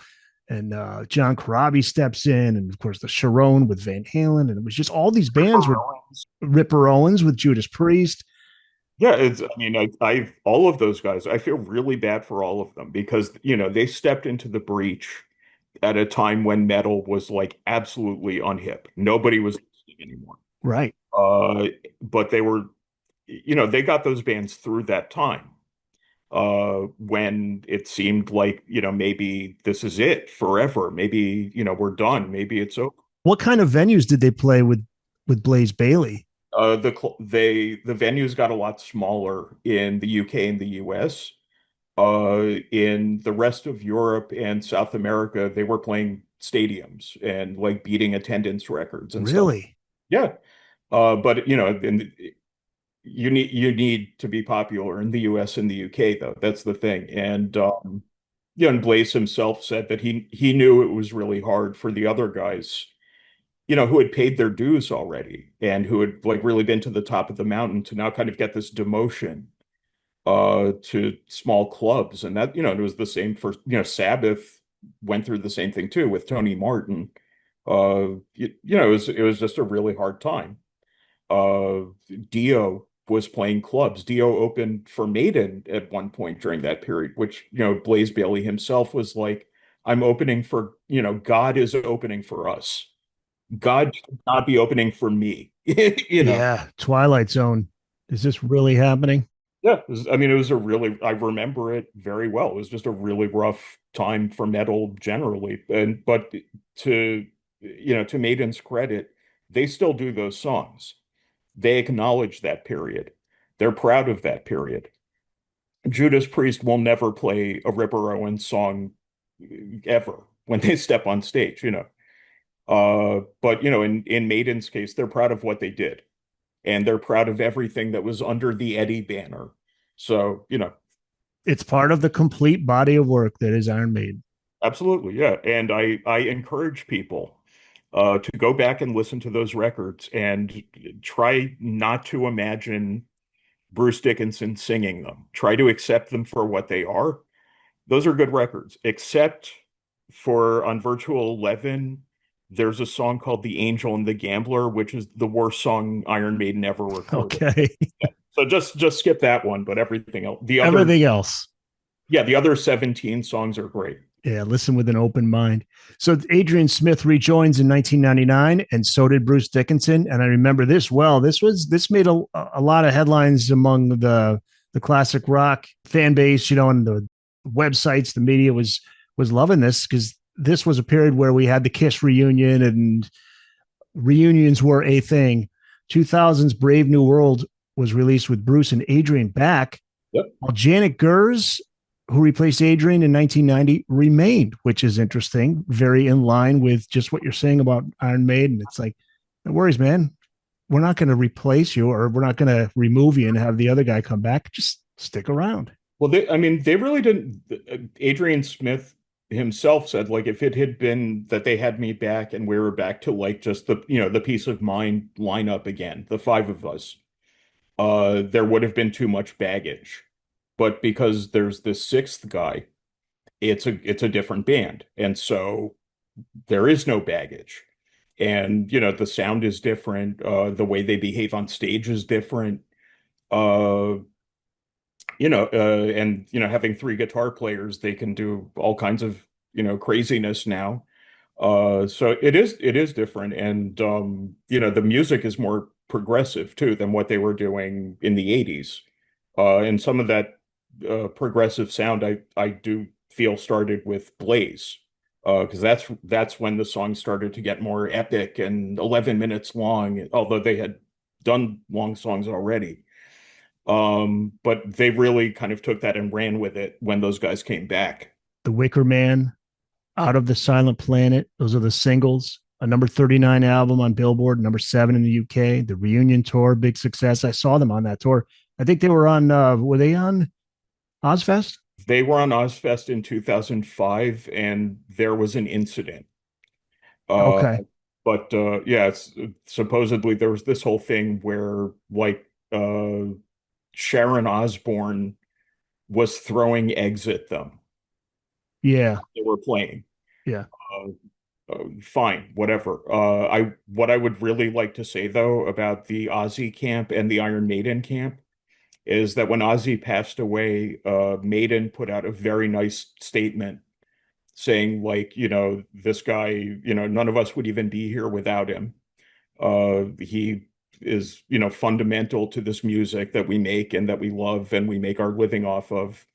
and John Corabi steps in, and of course the Sharon with Van Halen, and it was just all these bands with Ripper Owens with Judas Priest. Yeah, I mean, I all of those guys, I feel really bad for all of them because, they stepped into the breach at a time when metal was like absolutely unhip. Nobody was listening anymore. Right. Uh, but they got those bands through that time, when it seemed like, maybe this is it forever. Maybe, we're done. Maybe it's over. What kind of venues did they play with Blaze Bayley? The venues got a lot smaller in the UK and the US. In the rest of Europe and South America, they were playing stadiums and like beating attendance records and stuff. Really? Yeah. But you need to be popular in the US and the UK though. That's the thing. And yeah, and Blaze himself said that he knew it was really hard for the other guys, who had paid their dues already and who had like really been to the top of the mountain to now kind of get this demotion to small clubs. And that, it was the same for, Sabbath went through the same thing too with Tony Martin. It was just a really hard time. Uh, Dio was playing clubs. Dio opened for Maiden at one point during that period, which, Blaze Bayley himself was like, I'm opening for, God is opening for us. God should not be opening for me. you know. Yeah, Twilight Zone. Is this really happening? Yeah, I mean, it was a really, I remember it very well. It was just a really rough time for metal generally. But to Maiden's credit, they still do those songs. They acknowledge that period. They're proud of that period. Judas Priest will never play a Ripper Owens song ever when they step on stage. But in Maiden's case, they're proud of what they did, and they're proud of everything that was under the Eddie banner. So, It's part of the complete body of work that is Iron Maiden. absolutely, yeah. And I encourage people to go back and listen to those records and try not to imagine Bruce Dickinson singing them. Try to accept them for what they are. Those are good records, except for on Virtual 11, there's a song called The Angel and the Gambler, which is the worst song Iron Maiden ever recorded. Okay. So just skip that one, but everything else, Everything else. yeah, the other 17 songs are great. Yeah, listen with an open mind. So Adrian Smith rejoins in 1999, and so did Bruce Dickinson. And I remember this well. This made a lot of headlines among the classic rock fan base, and the websites, the media was loving this because this was a period where we had the Kiss reunion, and reunions were a thing. 2000's Brave New World was released with Bruce and Adrian back, Yep. while Janet Gers, who replaced Adrian in 1990, remained, which is interesting, very in line with just what you're saying about Iron Maiden. It's like, no worries, man. We're not going to replace you, or we're not going to remove you and have the other guy come back. Just stick around. Well, I mean, they really didn't. Adrian Smith himself said, like, if it had been that they had me back and we were back to like just the peace of mind lineup again, the five of us, there would have been too much baggage. But because there's this sixth guy, it's a different band, and so there is no baggage. And the sound is different. The way they behave on stage is different. Uh, and having three guitar players, they can do all kinds of craziness now. So it is different, and the music is more progressive too than what they were doing in the 80s. And some of that progressive sound I do feel started with Blaze, because that's when the song started to get more epic and 11 minutes long, although they had done long songs already. But they really kind of took that and ran with it when those guys came back. The Wicker Man, Out of the Silent Planet. Those are the singles. A number 39 album on Billboard, number 7 in the UK. The reunion tour, big success. I saw them on that tour. I think they were on, were they on Ozfest? They were on Ozfest in 2005, and there was an incident. Uh, Okay. but yeah, supposedly there was this whole thing where like Sharon Osbourne was throwing eggs at them. Yeah. They were playing. Yeah. Fine, whatever. What I would really like to say though about the Ozzy camp and the Iron Maiden camp is that when Ozzy passed away, Maiden put out a very nice statement saying like, this guy, none of us would even be here without him. He is, fundamental to this music that we make and that we love and we make our living off of.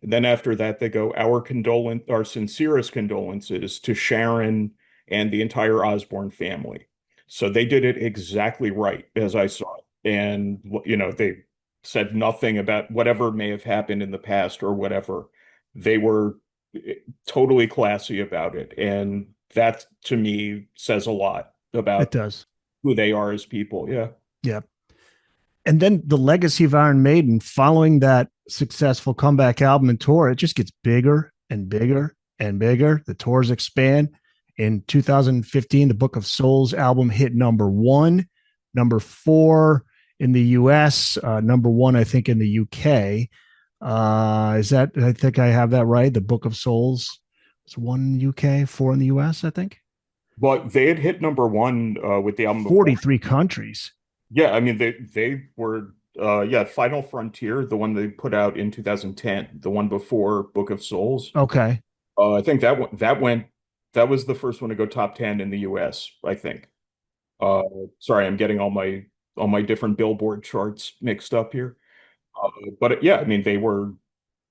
And then after that, they go, our sincerest condolences to Sharon and the entire Osborne family. So they did it exactly right as I saw it. And, they said nothing about whatever may have happened in the past or whatever. They were totally classy about it. And that to me says a lot It about does. who they are as people. Yeah. Yeah. And then the legacy of Iron Maiden following that successful comeback album and tour, it just gets bigger and bigger and bigger. The tours expand. In 2015, the Book of Souls album hit number one, number four in the US, number one, I think, in the UK. Is that, I think I have that right? The Book of Souls was one UK, four in the US, I think. But they had hit number one with the album before. 43 countries. Yeah, I mean they were yeah, Final Frontier, the one they put out in 2010, the one before Book of Souls. Okay. I think that was the first one to go top 10 in the US, I think. Uh Sorry, I'm getting all my different Billboard charts mixed up here. But yeah, I mean they were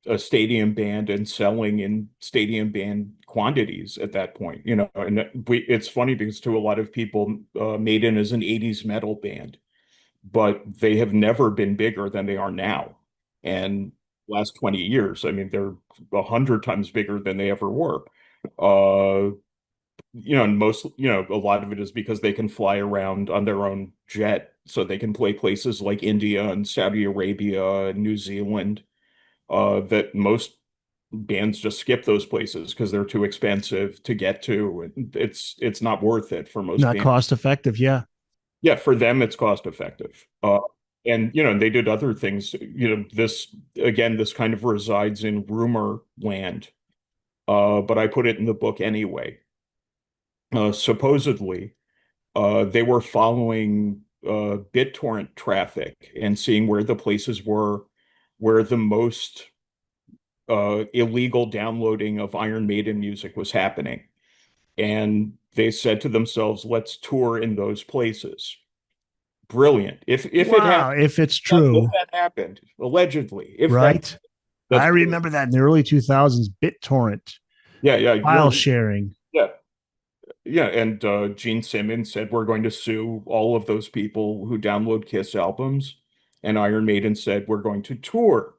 a stadium band and selling in stadium band quantities at that point, you know. And it's funny because to a lot of people, Maiden is an 80s metal band, but they have never been bigger than they are now. And last 20 years, I mean, they're 100 times bigger than they ever were. Uh, you know, and most, you know, a lot of it is because they can fly around on their own jet, so they can play places like India and Saudi Arabia and New Zealand, that most bands just skip those places because they're too expensive to get to. And it's not worth it for most Not bands. cost effective. Yeah. Yeah, for them, it's cost effective. And you know, they did other things. You know, this again, this kind of resides in rumor land, but I put it in the book anyway. Supposedly, they were following BitTorrent traffic and seeing where the places were where the most illegal downloading of Iron Maiden music was happening. And they said to themselves, let's tour in those places. Brilliant. If it Wow. happened, If it's if true, that happened, allegedly, if that right? that's I brilliant. remember that in the early 2000s, BitTorrent Yeah, yeah, file sharing. yeah, yeah. And Gene Simmons said we're going to sue all of those people who download Kiss albums, and Iron Maiden said we're going to tour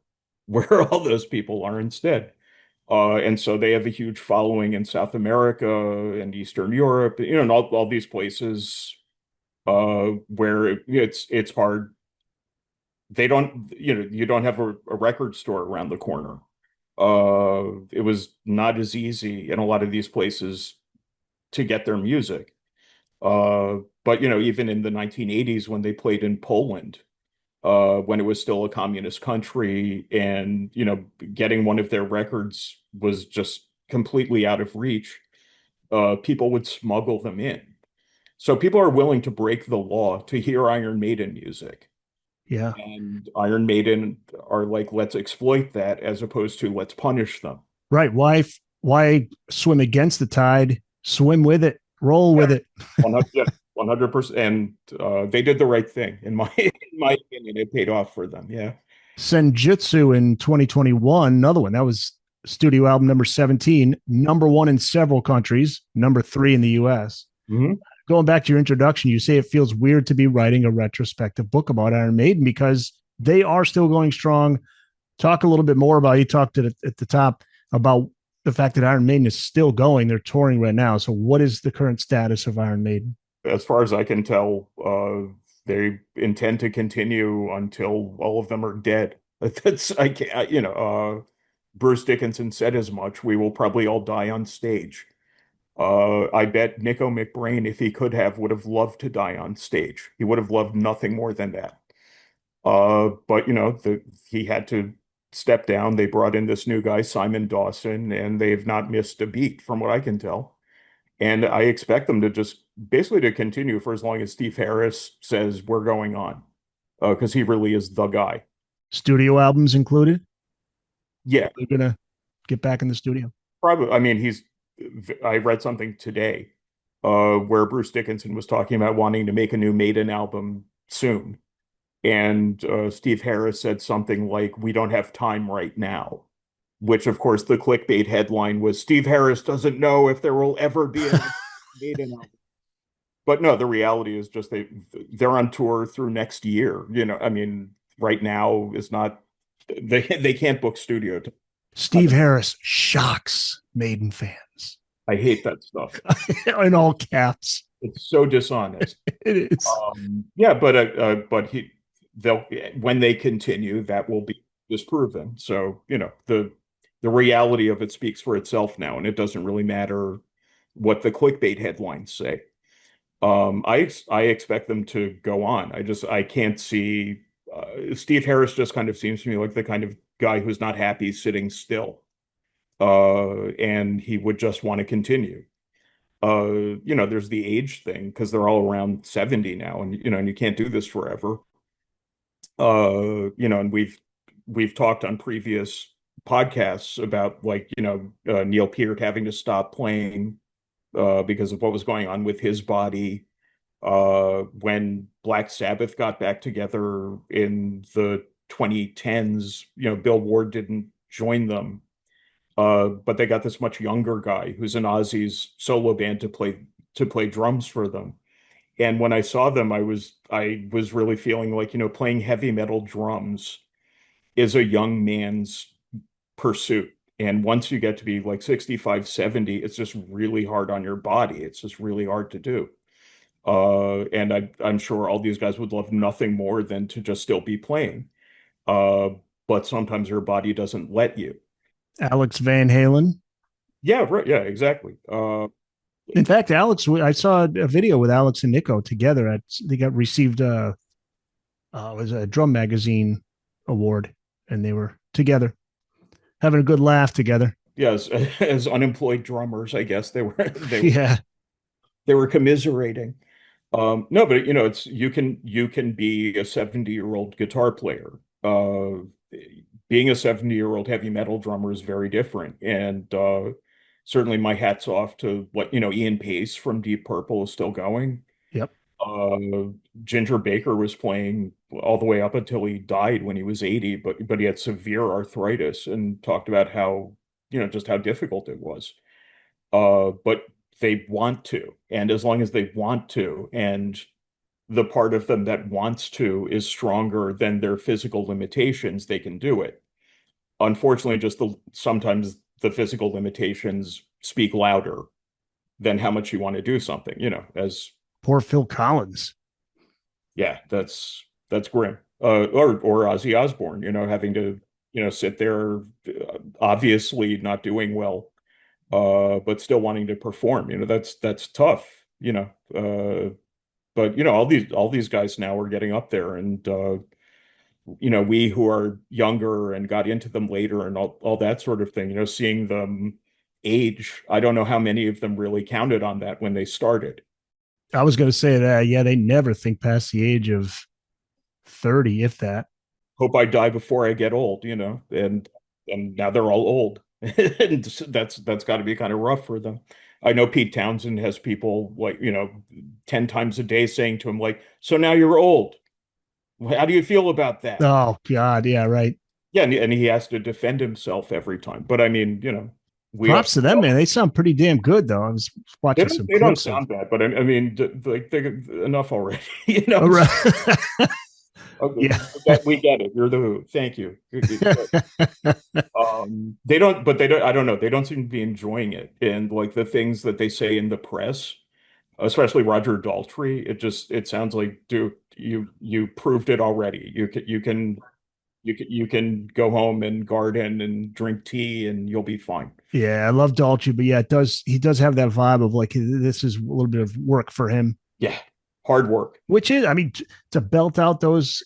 where all those people are instead. And so they have a huge following in South America and Eastern Europe, you know, and all these places where it's hard. They don't, you know, you don't have a record store around the corner. It was not as easy in a lot of these places to get their music. But you know, even in the 1980s when they played in Poland, when it was still a communist country, and you know, getting one of their records was just completely out of reach, people would smuggle them in. So people are willing to break the law to hear Iron Maiden music. Yeah. And Iron Maiden are like, let's exploit that as opposed to let's punish them. Right. Why swim against the tide? Swim with it. Roll Yeah, with it. 100, yeah, 100%. And they did the right thing, in my in my opinion. It paid off for them. Yeah. Senjutsu in 2021, another one. That was studio album number 17, number one in several countries, number three in the US. Mhm. Going back to your introduction, you say it feels weird to be writing a retrospective book about Iron Maiden because they are still going strong. Talk a little bit more about, you talked at the top about the fact that Iron Maiden is still going. They're touring right now. So what is the current status of Iron Maiden? As far as I can tell, they intend to continue until all of them are dead. That's I can't, you know, Bruce Dickinson said as much. We will probably all die on stage. I bet Nico McBrain, if he could have, would have loved to die on stage. He would have loved nothing more than that. But you know, he had to step down. They brought in this new guy, Simon Dawson, and they've not missed a beat from what I can tell. And I expect them to just basically to continue for as long as Steve Harris says we're going on, because he really is the guy. Studio albums included? Yeah, They're going to get back in the studio. probably. I mean, I read something today, where Bruce Dickinson was talking about wanting to make a new Maiden album soon. And Steve Harris said something like, "We don't have time right now," which, of course, the clickbait headline was Steve Harris doesn't know if there will ever be a Maiden album. But no, the reality is just they're on tour through next year. You know, I mean, right now is not they can't book studio time. Steve Harris shocks Maiden fans I hate that stuff. in all caps. It's so dishonest. It is. Yeah, but they'll when they continue, that will be disproven. So, the reality of it speaks for itself now, and it doesn't really matter what the clickbait headlines say. I expect them to go on. I can't see Steve Harris just kind of seems to me like the kind of guy who's not happy sitting still. And he would just want to continue. There's the age thing because they're all around 70 now, and you can't do this forever. And we've talked on previous podcasts about like, Neil Peart having to stop playing because of what was going on with his body. When Black Sabbath got back together in the 2010s, Bill Ward didn't join them. But they got this much younger guy who's in Ozzy's solo band to play drums for them. And when I saw them, I was really feeling like, playing heavy metal drums is a young man's pursuit. And once you get to be like 65, 70, it's just really hard on your body. It's just really hard to do. And I'm sure all these guys would love nothing more than to just still be playing. Uh, but sometimes your body doesn't let you. Alex Van Halen. Yeah, right. Yeah, exactly. In fact, Alex, I saw a video with Alex and Nico together. They got received it was a drum magazine award, and they were together having a good laugh together. Yes, as unemployed drummers, I guess they were they Yeah. they were commiserating. No, but it's you can be a 70-year-old guitar player. Being a 70-year-old heavy metal drummer is very different. And certainly my hat's off to what, Ian Pace from Deep Purple is still going. Yep. Uh, Ginger Baker was playing all the way up until he died when he was 80, but he had severe arthritis and talked about how, just how difficult it was. But they want to, and as long as they want to, and the part of them that wants to is stronger than their physical limitations, they can do it. Unfortunately, sometimes the physical limitations speak louder than how much you want to do something, as Poor Phil Collins. yeah, that's grim. Or Ozzy Osbourne, having to, sit there, obviously not doing well, but still wanting to perform. That's tough. But all these guys now are getting up there, and we who are younger and got into them later and all that sort of thing, seeing them age. I don't know how many of them really counted on that when they started. I was going to say that. Yeah, they never think past the age of 30, if that. Hope I die before I get old, and now they're all old. And that's got to be kind of rough for them. I know Pete Townsend has people like, 10 times a day saying to him, like, so now you're old. How do you feel about that? Oh, God. Yeah, right. Yeah, and he has to defend himself every time. But I mean, we all, Props to them, man. They sound pretty damn good, though. I was they watching don't some they don't clips of. sound bad, but I mean, like enough already. All right. Okay, Yeah. we get it. You're the Who. Thank you. They don't, but they don't. I don't know. They don't seem to be enjoying it, and like the things that they say in the press, especially Roger Daltrey. It sounds like, dude, you proved it already. You can go home and garden and drink tea and you'll be fine. Yeah, I love Dolce, but yeah, he does have that vibe of like this is a little bit of work for him. Yeah, hard work. Which is, I mean, to belt out those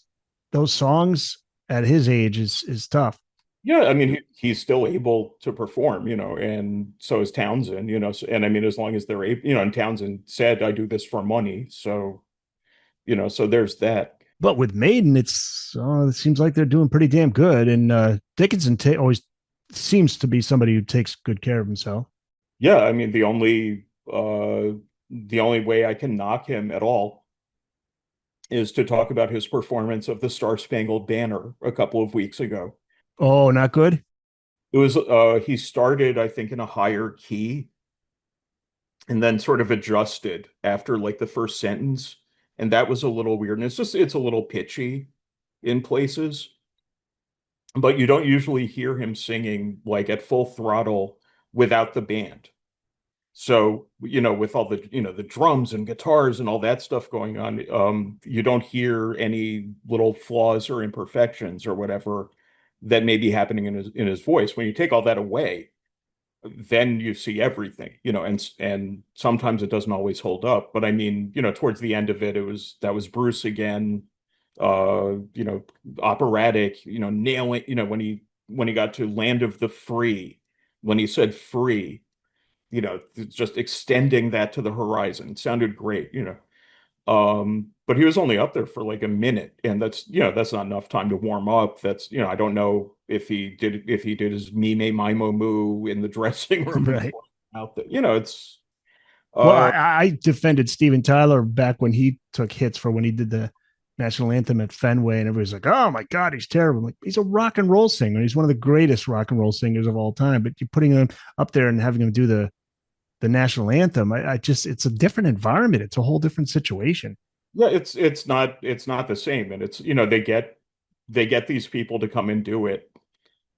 songs at his age is tough. Yeah, I mean he's still able to perform, and so is Townsend, and I mean as long as they're able, and Townsend said I do this for money, so so there's that. But with Maiden, it seems like they're doing pretty damn good. And Dickinson always seems to be somebody who takes good care of himself. Yeah, I mean the only way I can knock him at all is to talk about his performance of the Star Spangled Banner a couple of weeks ago. Oh, not good. It was he started, I think, in a higher key and then sort of adjusted after like the first sentence. And that was a little weird. And it's a little pitchy in places, but you don't usually hear him singing like at full throttle without the band. So, with all the, the drums and guitars and all that stuff going on, you don't hear any little flaws or imperfections or whatever that may be happening in his voice. When you take all that away, then you see everything, and sometimes it doesn't always hold up. But I mean, towards the end of it, that was Bruce again, uh, you know, operatic, nailing, when he got to Land of the Free, when he said free, just extending that to the horizon. It sounded great, but he was only up there for like a minute, and that's not enough time to warm up. I don't know if he did his Mime Mimo Moo in the dressing room Right. before out there. It's Well, uh I defended Steven Tyler back when he took hits for when he did the national anthem at Fenway, and everybody's like, "Oh my God, he's terrible!" I'm like, he's a rock and roll singer. He's one of the greatest rock and roll singers of all time. But you're putting him up there and having him do the national anthem. I just it's a different environment. It's a whole different situation. yeah, it's not the same, and it's they get these people to come and do it.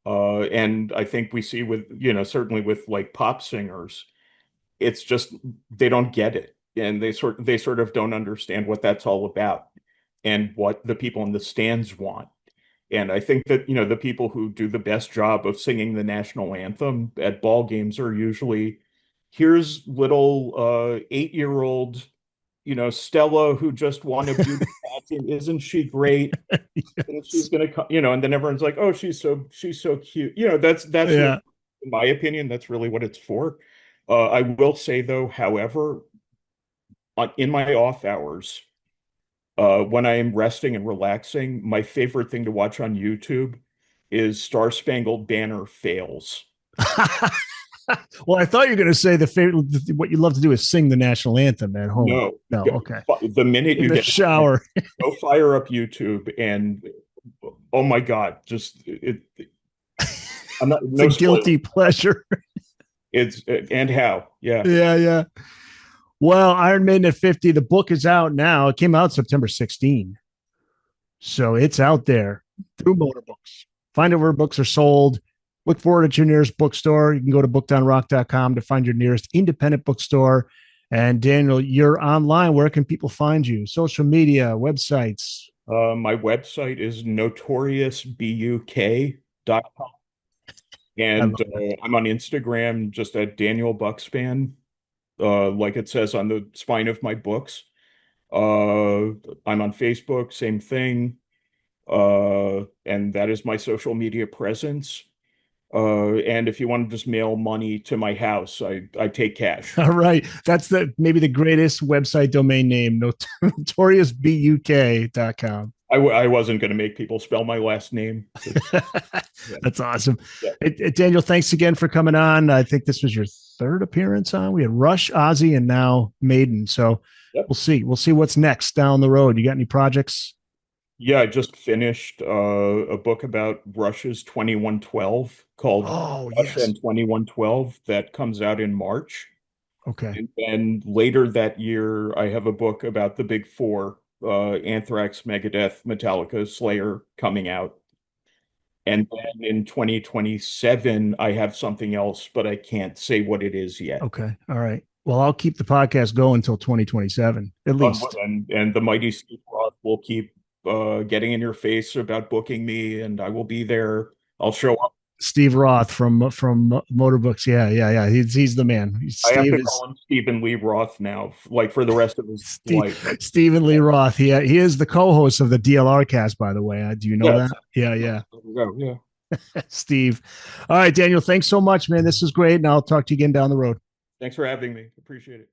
And I think we see with, certainly with like pop singers, it's just they don't get it, and they sort of don't understand what that's all about and what the people in the stands want. And I think that, the people who do the best job of singing the national anthem at ball games are usually, here's little 8-year-old, Stella, who just won a beauty pageant. Isn't she great? And she's Yes. gonna come, and then everyone's like, oh, she's so cute. That's really, Yeah. in my opinion, that's really what it's for. I will say though, however, in my off hours, when I am resting and relaxing, my favorite thing to watch on YouTube is Star Spangled Banner fails. Well, I thought you were going to say the favorite. What you love to do is sing the national anthem at home. No, No, okay. the minute In you the get a chance, shower, go fire up YouTube and oh my God, just I'm not, it's a no spoiler. guilty pleasure. It's and how, yeah. Yeah, yeah. Well, Iron Maiden at 50. The book is out now. It came out September 16, so it's out there through Motor Books. Find it where books are sold. Look for it at your nearest bookstore. You can go to bookedonrock.com to find your nearest independent bookstore. And Daniel, you're online. Where can people find you? Social media, websites. My website is notoriousbuk.com. I And love it. I'm on Instagram just at Daniel Bukszpan, like it says on the spine of my books. Uh, I'm on Facebook, same thing. And that is my social media presence. And if you want to just mail money to my house, I take cash. All right. That's the maybe the greatest website domain name, notoriousbuk.com. I wasn't going to make people spell my last name. Yeah, That's awesome. yeah, Daniel, thanks again for coming on. I think this was your third appearance on. We had Rush, Ozzy, and now Maiden. So yep. we'll see. We'll see what's next down the road. You got any projects? Yeah, I just finished a book about Russia's 2112 called Oh, Russia yes. and 2112 that comes out in March. Okay. And then later that year, I have a book about the Big Four, Anthrax, Megadeth, Metallica, Slayer coming out. And then in 2027, I have something else, but I can't say what it is yet. Okay. All right. Well, I'll keep the podcast going until 2027, at least. And the mighty Steve Roth will keep getting in your face about booking me, and I will be there. I'll show up. Steve Roth from Motorbooks. Yeah, yeah, yeah. He's the man. I have Steve to is call him Stephen Lee Roth now, like for the rest of his life. Stephen Lee Roth. He is the co-host of the DLR cast, by the way. Do you know Yes. that? Yeah, Yes. yeah. There we go. Yeah. Steve. All right, Daniel. Thanks so much, man. This is great, and I'll talk to you again down the road. Thanks for having me. Appreciate it.